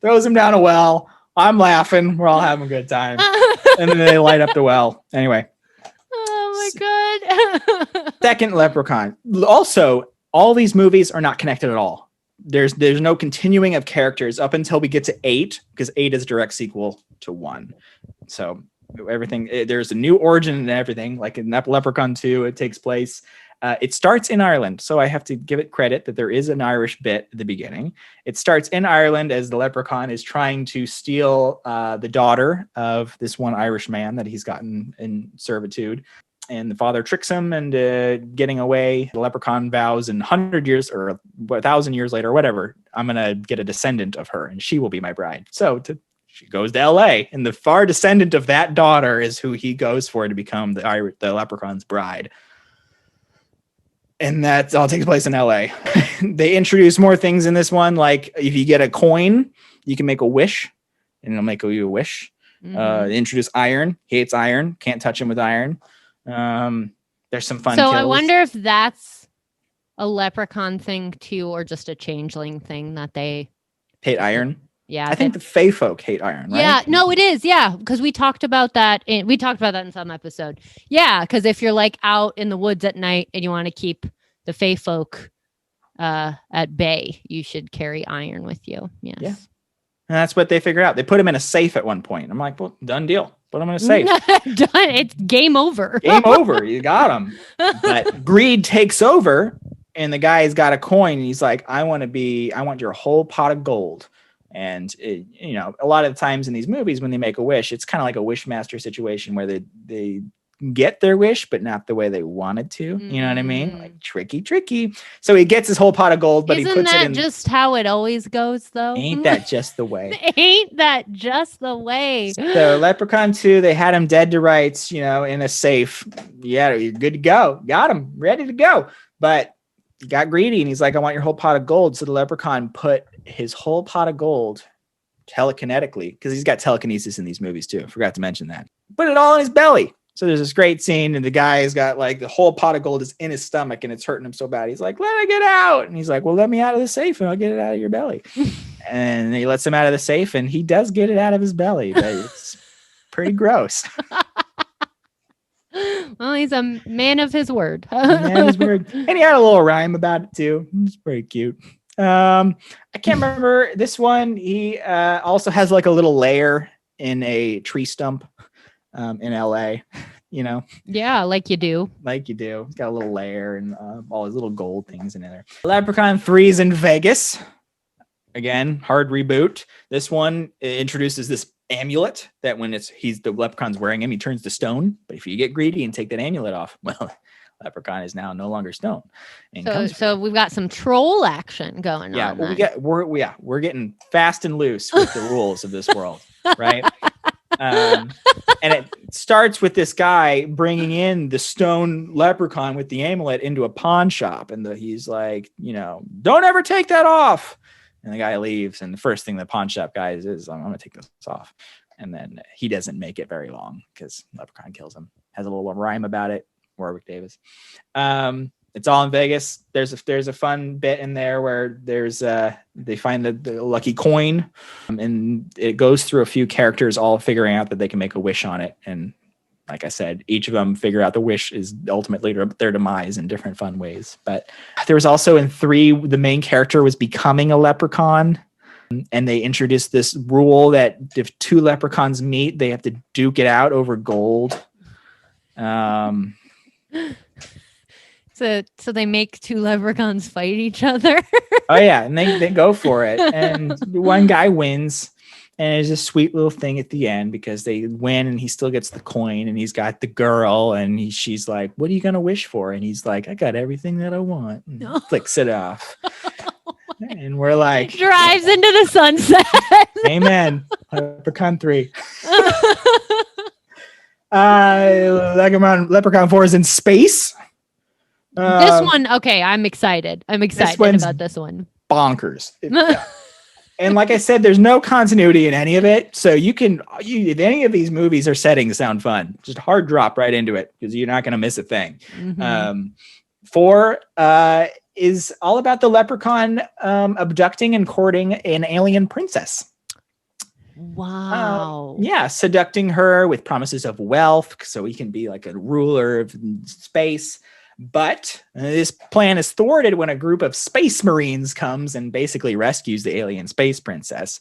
Throws him down a well. I'm laughing. We're all having a good time. And then they light up the well. Anyway. Oh my God. Second leprechaun. Also, all these movies are not connected at all. There's no continuing of characters up until we get to 8, because 8 is a direct sequel to 1. So everything, there's a new origin and everything. Like in Leprechaun 2, it takes place. It starts in Ireland, so I have to give it credit that there is an Irish bit at the beginning. It starts in Ireland as the leprechaun is trying to steal the daughter of this one Irish man that he's gotten in servitude. And the father tricks him into getting away. The leprechaun vows in 100 years or 1,000 years later, or whatever, I'm going to get a descendant of her and she will be my bride. So she goes to LA, and the far descendant of that daughter is who he goes for to become the leprechaun's bride. And that all takes place in LA. They introduce more things in this one. Like if you get a coin, you can make a wish and it'll make you a wish. Mm-hmm. They introduce iron. He hates iron. Can't touch him with iron. There's some fun So kills. I wonder if that's a leprechaun thing too, or just a changeling thing that they hate iron. Yeah, I think the Fae folk hate iron, right? Yeah, no, it is. Yeah, because we talked about that. We talked about that in some episode. Yeah, because if you're out in the woods at night and you want to keep the Fae folk at bay, you should carry iron with you. Yes. Yeah. And that's what they figured out. They put him in a safe at one point. I'm like, well, done deal. Put him in a safe. Done. It's game over. Game over. You got him. But greed takes over, and the guy's got a coin, and he's like, I want your whole pot of gold. And a lot of times in these movies, when they make a wish, it's kind of like a Wishmaster situation where they get their wish, but not the way they wanted to. You know what I mean? Mm. Like tricky. So he gets his whole pot of gold, but Isn't he puts that it in. just how it always goes, though? Ain't that just the way? Ain't that just the way? So Leprechaun 2, they had him dead to rights, in a safe. Yeah, you're good to go. Got him, ready to go. But he got greedy and he's like, I want your whole pot of gold. So the leprechaun put his whole pot of gold telekinetically, because he's got telekinesis in these movies too. I forgot to mention that. Put it all in his belly. So there's this great scene, and the guy's got like the whole pot of gold is in his stomach and it's hurting him so bad. He's like, let it get out. And he's like, well, let me out of the safe and I'll get it out of your belly. And he lets him out of the safe and he does get it out of his belly, but it's pretty gross. Well, he's a man of his word. Man of his word. And he had a little rhyme about it too. It's pretty cute. I can't remember this one. He also has like a little lair in a tree stump in LA, Yeah, like you do. Like you do. He's got a little lair and all his little gold things in there. Leprechaun 3's in Vegas. Again, hard reboot. This one introduces this amulet that when the leprechaun's wearing him, he turns to stone. But if you get greedy and take that amulet off, well, leprechaun is now no longer stone. So we've got some troll action going on. We're getting fast and loose with the rules of this world, right? And it starts with this guy bringing in the stone leprechaun with the amulet into a pawn shop, and he's like, don't ever take that off. And the guy leaves, and the first thing the pawn shop guy is, I'm going to take this off. And then he doesn't make it very long because leprechaun kills him. Has a little rhyme about it. Warwick Davis. It's all in Vegas. There's a fun bit in there where they find the lucky coin, and it goes through a few characters all figuring out that they can make a wish on it. And like I said, each of them figure out the wish is ultimately their demise in different fun ways. But there was also in 3, the main character was becoming a leprechaun. And they introduced this rule that if 2 leprechauns meet, they have to duke it out over gold. So they make 2 leprechauns fight each other. Oh yeah, and they go for it, and one guy wins, and it's a sweet little thing at the end because they win, and he still gets the coin, and he's got the girl, and she's like, "What are you gonna wish for?" And he's like, "I got everything that I want." And flicks it off, and we're like, drives into the sunset. Amen. Leprechaun 3. Leprechaun 4 is in space. This one, okay, I'm excited. I'm excited about this one. Bonkers. And like I said, there's no continuity in any of it. So if any of these movies or settings sound fun, just hard drop right into it because you're not going to miss a thing. Mm-hmm. 4 is all about the leprechaun abducting and courting an alien princess. Wow. Seducting her with promises of wealth so he can be like a ruler of space. But this plan is thwarted when a group of space marines comes and basically rescues the alien space princess.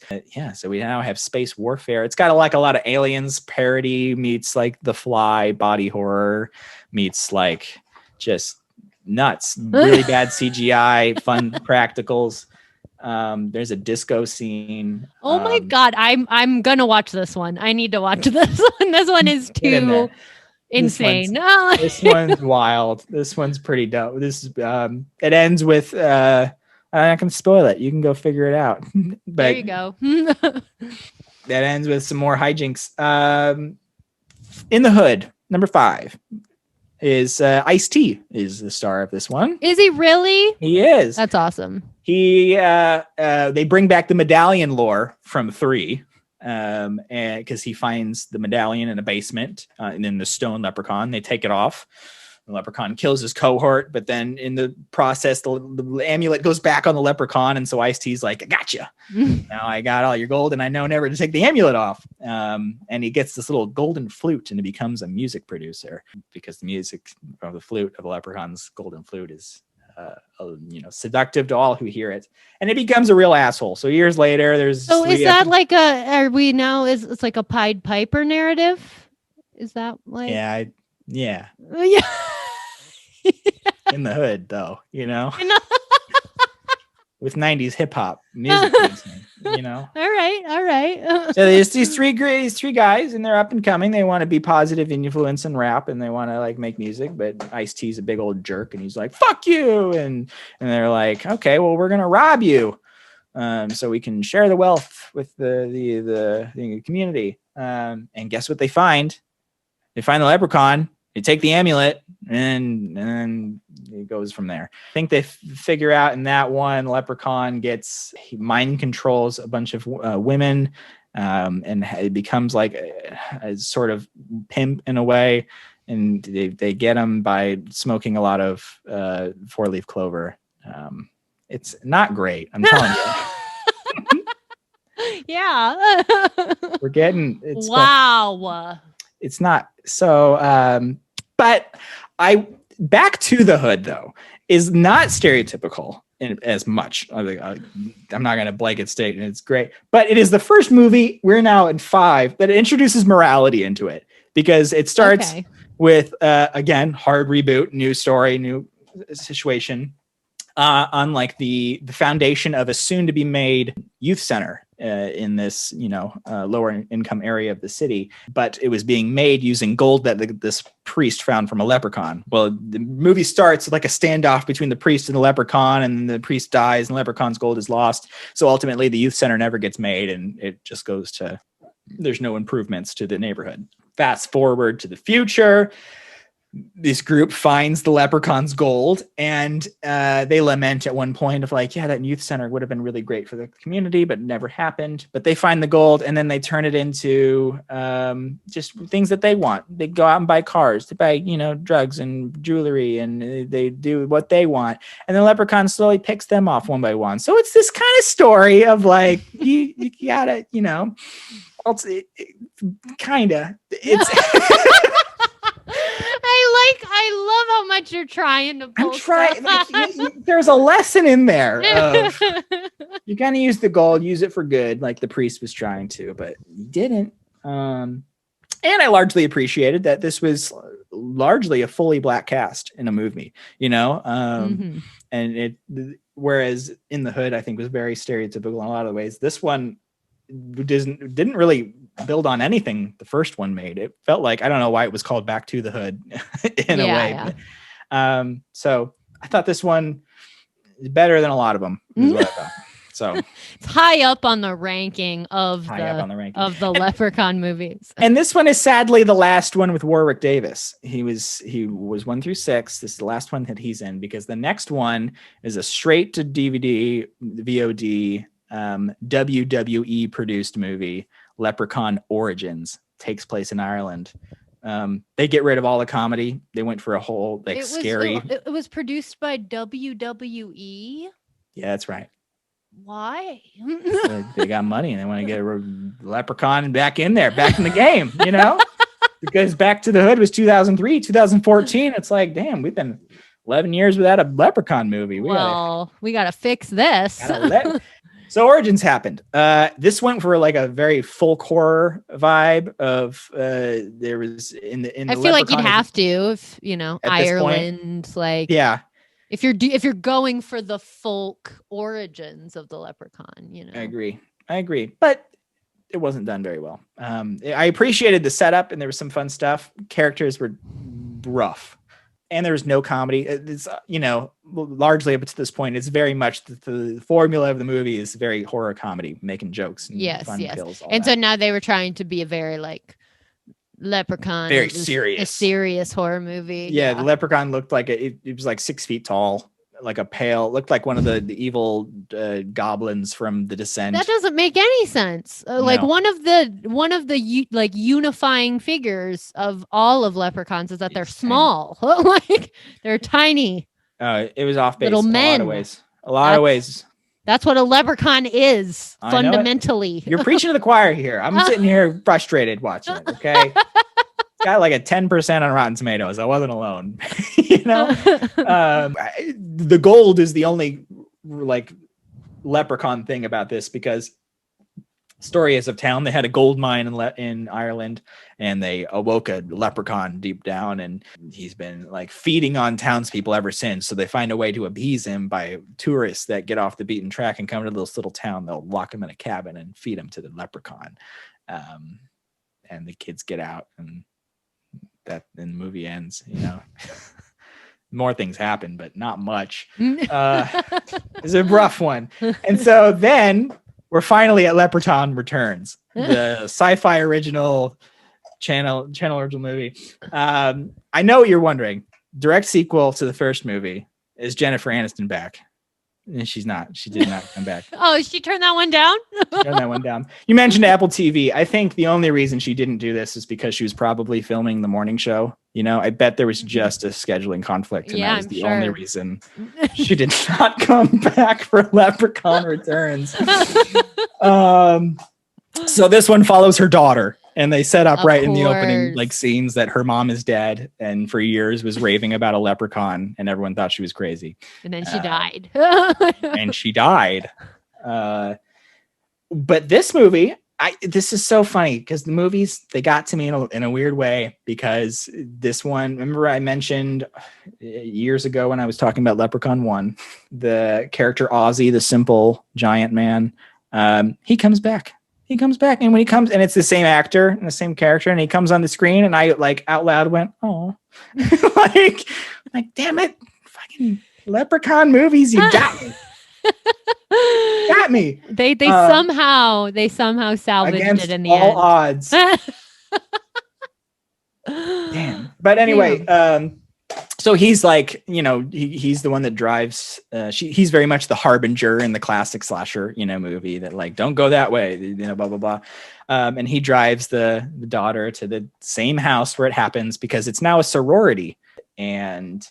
So we now have space warfare. It's got a lot of Aliens parody meets like The Fly, body horror meets like just nuts, really bad CGI, fun practicals. There's a disco scene. Oh my God. I'm going to watch this one. I need to watch this one. This one is too insane. This one's wild. This one's pretty dope. This it ends with I'm not gonna spoil it. You can go figure it out. But there you go. That ends with some more hijinks. In the Hood, number 5 is Ice-T is the star of this one. Is he really? He is. That's awesome. They bring back the medallion lore from 3. And because he finds the medallion in a basement, and then the stone leprechaun, they take it off. The leprechaun kills his cohort, but then in the process, the amulet goes back on the leprechaun, and so Ice-T's like, "I got you. Now I got all your gold, and I know never to take the amulet off." And he gets this little golden flute, and he becomes a music producer because the music of the flute of the leprechaun's golden flute is seductive to all who hear it, and it becomes a real asshole. So years later, there's is that like it's like a Pied Piper narrative? Is that like yeah in the Hood though, with 90s hip hop music, you know. All right. So there's these three guys, and they're up and coming. They want to be positive influence in rap, and they want to like make music. But Ice-T's a big old jerk, and he's like, "Fuck you!" And they're like, "Okay, well, we're gonna rob you, so we can share the wealth with the community." And guess what they find? They find the leprechaun. They take the amulet, and it goes from there. I think they figure out in that one, leprechaun he mind controls a bunch of women, and it becomes like a sort of pimp in a way. And they get him by smoking a lot of 4-leaf clover. It's not great, I'm telling you. Yeah. We're getting wow. It's not so. But Back to the Hood though is not stereotypical as much. I'm not going to blanket state, and it's great, but it is the first movie, we're now in 5, that introduces morality into it, because it starts with again, hard reboot, new story, new situation, on like the foundation of a soon to be made youth center in this, lower income area of the city, but it was being made using gold that this priest found from a leprechaun. Well, the movie starts with like a standoff between the priest and the leprechaun, and the priest dies and the leprechaun's gold is lost. So ultimately the youth center never gets made, and it just goes to, there's no improvements to the neighborhood. Fast forward to the future. This group finds the leprechaun's gold, and they lament at one point of like, yeah, that youth center would have been really great for the community, but it never happened. But they find the gold, and then they turn it into just things that they want. They go out and buy cars, they buy, drugs and jewelry, and they do what they want. And the leprechaun slowly picks them off one by one. So it's this kind of story of like, you gotta, it's I love how much you're trying to pull. I'm trying. There's a lesson in there of you're gonna use the gold, use it for good, like the priest was trying to, but he didn't. And I largely appreciated that this was largely a fully black cast in a movie, and whereas In the Hood, I think, was very stereotypical in a lot of ways. This one didn't really build on anything the first one made. It felt like, I don't know why it was called Back to the Hood in a way. Yeah. But, so I thought this one is better than a lot of them. Is what I thought. So it's high up on the ranking of the Leprechaun movies. And this one is sadly the last one with Warwick Davis. He was 1 through 6. This is the last one that he's in, because the next one is a straight to DVD, VOD, WWE produced movie, Leprechaun Origins, takes place in Ireland. They get rid of all the comedy. They went for a whole scary. It was produced by WWE. Yeah, that's right. Why? They got money and they want to get a leprechaun back in the game, because Back to the Hood was 2003, 2014. It's like, damn, we've been 11 years without a leprechaun movie. We got to fix this. So Origins happened. This went for like a very folk horror vibe of there was in the I feel like you'd have to, if Ireland, like, yeah. If you're going for the folk origins of the leprechaun, I agree, but it wasn't done very well. I appreciated the setup, and there was some fun stuff. Characters were rough, and there was no comedy. It's largely up to this point, it's very much the formula of the movie is very horror comedy, making jokes and fun kills. And so now they were trying to be a very like Leprechaun, very serious, a serious horror movie. Yeah, the Leprechaun looked like it was like 6 feet tall, like looked like one of the evil goblins from The Descent. That doesn't make any sense. Like one of the like unifying figures of all of leprechauns is that they're small. Like they're tiny. It was off base little men. A lot of ways. That's what a leprechaun is, fundamentally. You're preaching to the choir here. I'm sitting here frustrated watching it, okay? It's got like a 10% on Rotten Tomatoes. I wasn't alone. The gold is the only like leprechaun thing about this, because story is of town. They had a gold mine in Ireland, and they awoke a leprechaun deep down, and he's been like feeding on townspeople ever since. So they find a way to appease him by tourists that get off the beaten track and come to this little town. They'll lock him in a cabin and feed him to the leprechaun. And the kids get out, and then the movie ends, you know. More things happen, but not much. It's a rough one. And so then we're finally at Leprechaun Returns, the sci-fi original channel original movie. I know what you're wondering. Direct sequel to the first movie. Is Jennifer Aniston back? And she's not. She did not come back. Oh, she turned that one down? Turn that one down. You mentioned Apple TV. I think the only reason she didn't do this is because she was probably filming the morning show. You know, I bet there was just a scheduling conflict, and that was the only reason she did not come back for Leprechaun Returns. So this one follows her daughter, and they set up in the opening like scenes that her mom is dead, and for years was raving about a leprechaun, and everyone thought she was crazy. And then she died. And she died. But this movie, this is so funny because the movies, they got to me in a weird way, because this one, remember I mentioned years ago when I was talking about Leprechaun 1, the character Ozzy, the simple giant man, he comes back. He comes back, and when he comes, and it's the same actor and the same character, and he comes on the screen, and I like out loud went, "Oh," like damn it, fucking Leprechaun movies, you got me, got me. They somehow salvaged against it in the all end. odds. Damn. But anyway, so he's like, you know, he's the one that drives. He's very much the harbinger in the classic slasher, you know, movie that like, don't go that way, you know, blah blah blah. And he drives the daughter to the same house where it happens, because it's now a sorority. And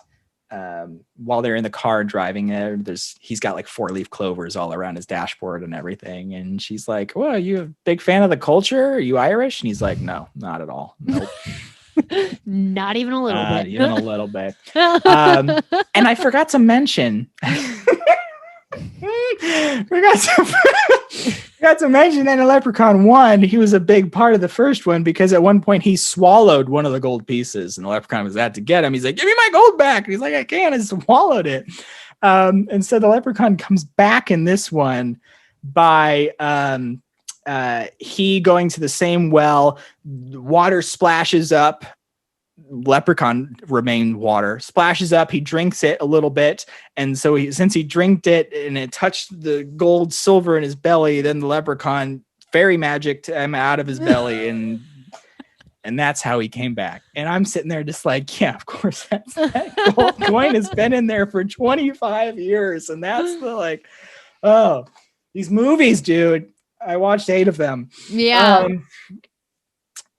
while they're in the car driving there, he's got like 4-leaf clovers all around his dashboard and everything. And she's like, "Well, are you a big fan of the culture? Are you Irish?" And he's like, "No, not at all. Nope." Not even a little bit. Even a little bit. And I forgot to mention. Forgot to mention that in Leprechaun 1, he was a big part of the first one, because at one point he swallowed one of the gold pieces, and the leprechaun was out to get him. He's like, "Give me my gold back." And he's like, "I can't. I swallowed it." And so the leprechaun comes back in this one by he going to the same well. Water splashes up. Leprechaun remained water, splashes up. He drinks it a little bit, and so since he drank it and it touched the gold silver in his belly, then the leprechaun fairy magicked him out of his belly, and that's how he came back. And I'm sitting there just like, yeah, of course, that gold coin has been in there for 25 years, and that's the like, oh, these movies, dude. I watched 8 of them. Yeah.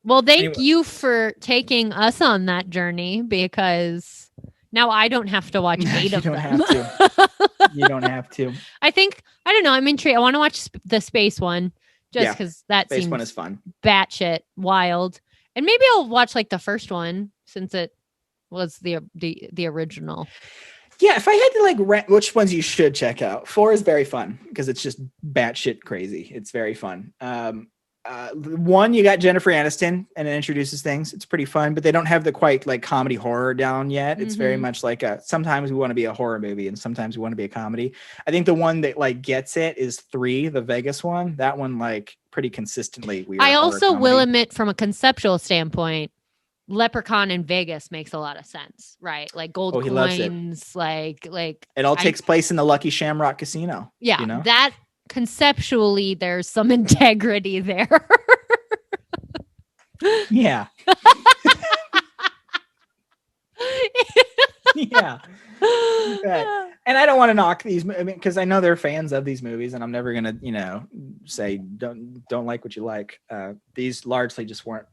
Well, thank you for taking us on that journey, because now I don't have to watch 8 of them. Have to. You don't have to. I don't know. I'm intrigued. I want to watch the space one, just because that space seems one is fun, batshit wild. And maybe I'll watch like the first one, since it was the original. Yeah, if I had to like rent which ones you should check out, 4 is very fun because it's just batshit crazy. It's very fun. 1, you got Jennifer Aniston, and it introduces things. It's pretty fun, but they don't have the quite like comedy horror down yet. It's very much like sometimes we want to be a horror movie, and sometimes we want to be a comedy. I think the one that like gets it is 3, the Vegas one. That one like pretty consistently. I also will admit, from a conceptual standpoint, Leprechaun in Vegas makes a lot of sense, right? Like gold coins, like it all takes place in the Lucky Shamrock Casino. Yeah, you know? That conceptually there's some integrity there. Yeah. Yeah. And I don't want to knock these, because I know they're fans of these movies, and I'm never gonna, say don't like what you like. These largely just weren't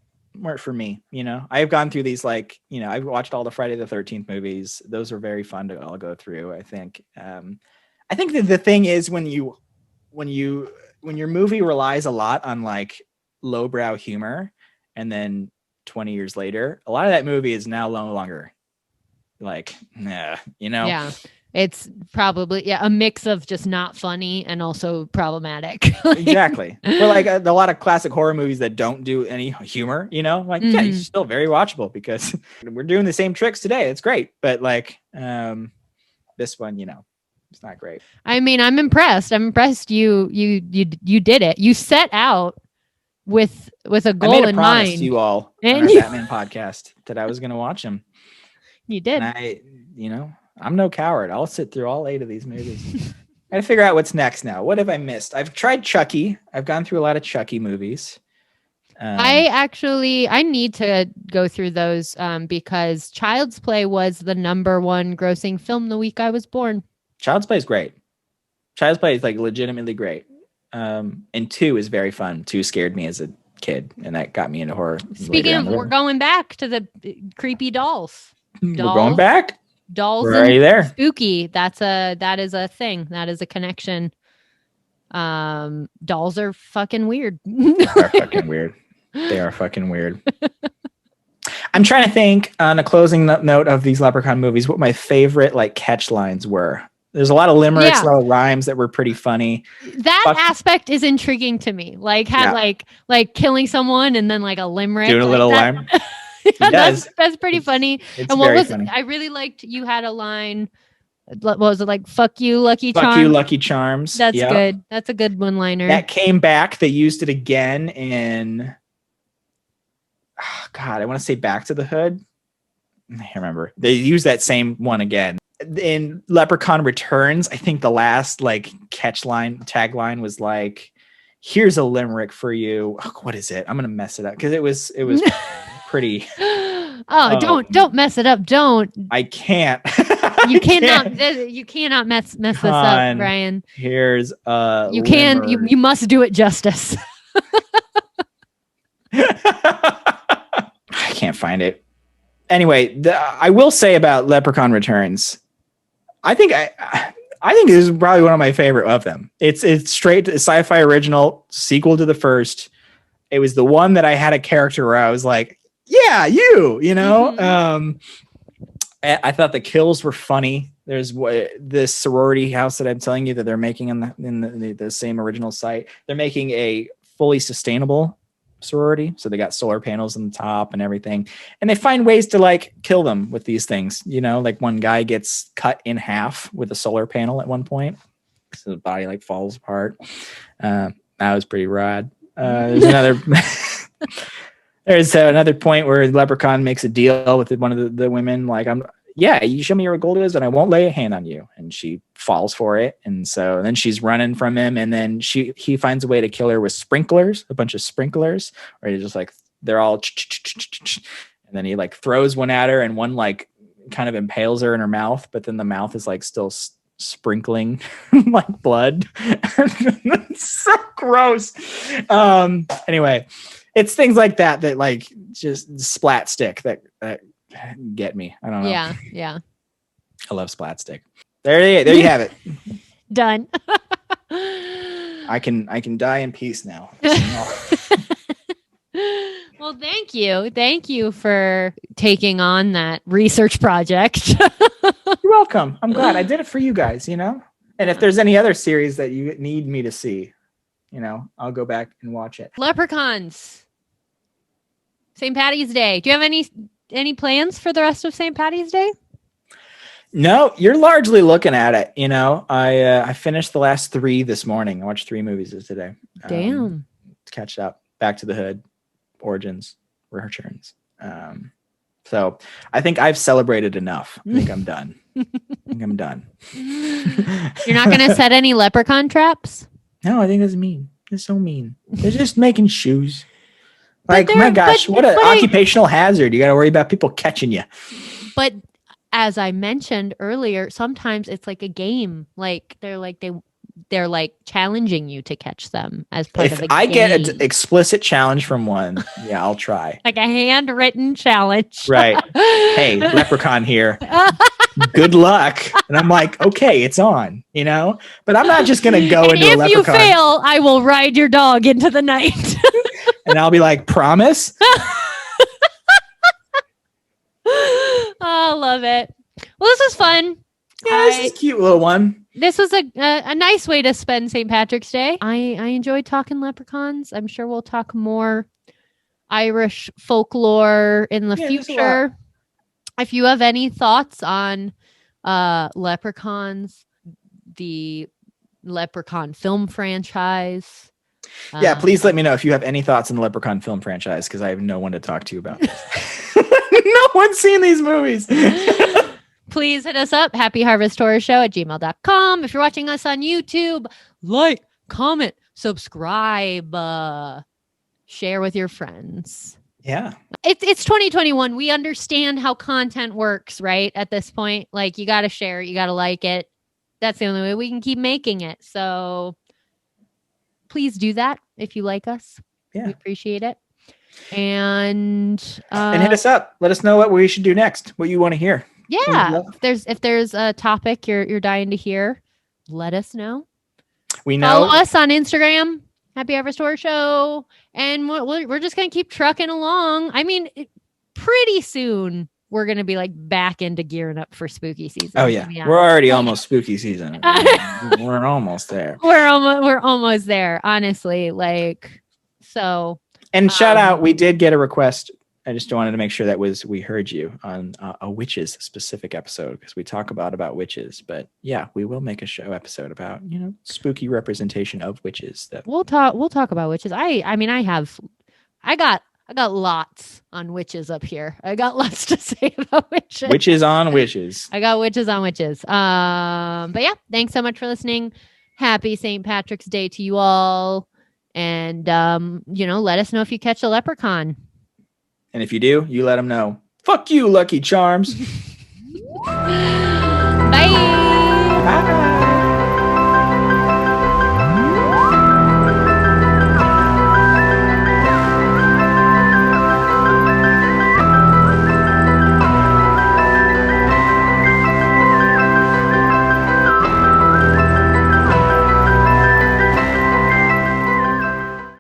for me. I've gone through these, like, I've watched all the Friday the 13th movies. Those are very fun to all go through. I think that the thing is when your movie relies a lot on like lowbrow humor, and then 20 years later, a lot of that movie is now no longer like, nah, Yeah. It's probably a mix of just not funny and also problematic. Exactly. We're like a lot of classic horror movies that don't do any humor, like yeah, it's still very watchable because we're doing the same tricks today. It's great. But like this one, it's not great. I mean, I'm impressed. You did it. You set out with a goal I made a in promise mind. to you all And on our you- Batman podcast that I was going to watch them. You did. And I'm no coward. I'll sit through all 8 of these movies. I gotta figure out what's next now. What have I missed? I've tried Chucky. I've gone through a lot of Chucky movies. I need to go through those because Child's Play was the #1 grossing film the week I was born. Child's Play is great. Child's Play is like legitimately great. And 2 is very fun. 2 scared me as a kid, and that got me into horror. Speaking of, we're going back to the creepy dolls. We're going back. Dolls We're already there. Spooky. That is a thing. That is a connection. Dolls are fucking weird. They are fucking weird. They are fucking weird. I'm trying to think on a closing note of these Leprechaun movies what my favorite like catch lines were. There's a lot of limericks, a lot of rhymes that were pretty funny. That aspect is intriguing to me. Like like killing someone and then like a limerick. Doing a little rhyme. That's pretty funny. It's and what very was funny. I really liked you had a line. What was it like? Fuck you, Lucky Charms. Fuck you, Lucky Charms. That's good. That's a good one-liner. That came back. They used it again in. Oh, God, I want to say Back to the Hood. I can't remember. They used that same one again in Leprechaun Returns. I think the last like tagline was like, "Here's a limerick for you." Oh, what is it? I'm gonna mess it up because it was pretty. Don't mess it up. Don't. I can't. You cannot mess this up, Brian. Here's you can you must do it justice. I can't find it. Anyway, I will say about Leprechaun Returns, I think this is probably one of my favorite of them. It's straight to sci-fi original sequel to the first. It was the one that I had a character where I was like, yeah, Mm-hmm. I thought the kills were funny. There's this sorority house that I'm telling you that they're making in the same original site. They're making a fully sustainable sorority. So they got solar panels on the top and everything. And they find ways to like kill them with these things. Like one guy gets cut in half with a solar panel at one point. So the body like falls apart. That was pretty rad. There's another point where Leprechaun makes a deal with one of the women. Like, you show me where gold is and I won't lay a hand on you. And she falls for it. And so then she's running from him. And then he finds a way to kill her with a bunch of sprinklers, where he just like, they're all, and then he like throws one at her and one like kind of impales her in her mouth. But then the mouth is like still sprinkling like blood. It's so gross. Anyway, it's things like that like just splat stick that get me. I don't know. Yeah. I love splat stick. There you have it. Done. I can die in peace now. Well, thank you. Thank you for taking on that research project. You're welcome. I'm glad I did it for you guys, And if there's any other series that you need me to see, I'll go back and watch it. Leprechauns. St. Patty's Day. Do you have any plans for the rest of St. Patty's Day? No, you're largely looking at it. I finished the last 3 this morning. I watched 3 movies today. Damn. To catch up. Back to the Hood, Origins, Returns. So I think I've celebrated enough. I think I'm done. You're not going to set any leprechaun traps? No, I think that's mean. It's so mean. They're just making shoes. Like, my gosh, what an occupational hazard. You got to worry about people catching you. But as I mentioned earlier, sometimes it's like a game. Like they're like challenging you to catch them as part of a game. If I get an explicit challenge from one, yeah, I'll try. Like a handwritten challenge. Right. Hey, leprechaun here. Good luck. And I'm like, okay, it's on, But I'm not just going to go into a leprechaun. If you fail, I will ride your dog into the night. And I'll be like, promise? Oh, I love it. Well, this was fun. Yeah, this is a cute little one. This was a nice way to spend St. Patrick's Day. I enjoyed talking leprechauns. I'm sure we'll talk more Irish folklore in the future. If you have any thoughts on leprechauns, the Leprechaun film franchise. Please let me know if you have any thoughts on the Leprechaun film franchise, because I have no one to talk to about this. No one's seen these movies. Please hit us up, happyharvesthorrorshow@gmail.com. If you're watching us on YouTube, like, comment, subscribe, share with your friends. Yeah. It's 2021. We understand how content works, right? At this point, like, you got to share it, you got to like it. That's the only way we can keep making it. So please do that if you like us. Yeah. We appreciate it. And hit us up. Let us know what we should do next, what you want to hear. Yeah. If there's a topic you're dying to hear, let us know. We know. Follow us on Instagram, Happy Harvest Horror Show. And we're just going to keep trucking along. I mean, pretty soon we're going to be like back into gearing up for spooky season. Oh yeah. We're already almost spooky season. We're almost there. We're almost there, honestly. Like, so. And shout out, we did get a request. I just wanted to make sure that we heard you on a witches specific episode, because we talk about witches. But yeah, we will make a show episode about, spooky representation of witches. That we'll talk about witches. I got lots on witches up here. I got lots to say about witches. Witches on witches. I got witches on witches. But yeah, thanks so much for listening. Happy St. Patrick's Day to you all. And let us know if you catch a leprechaun. And if you do, you let them know. Fuck you, Lucky Charms. Bye.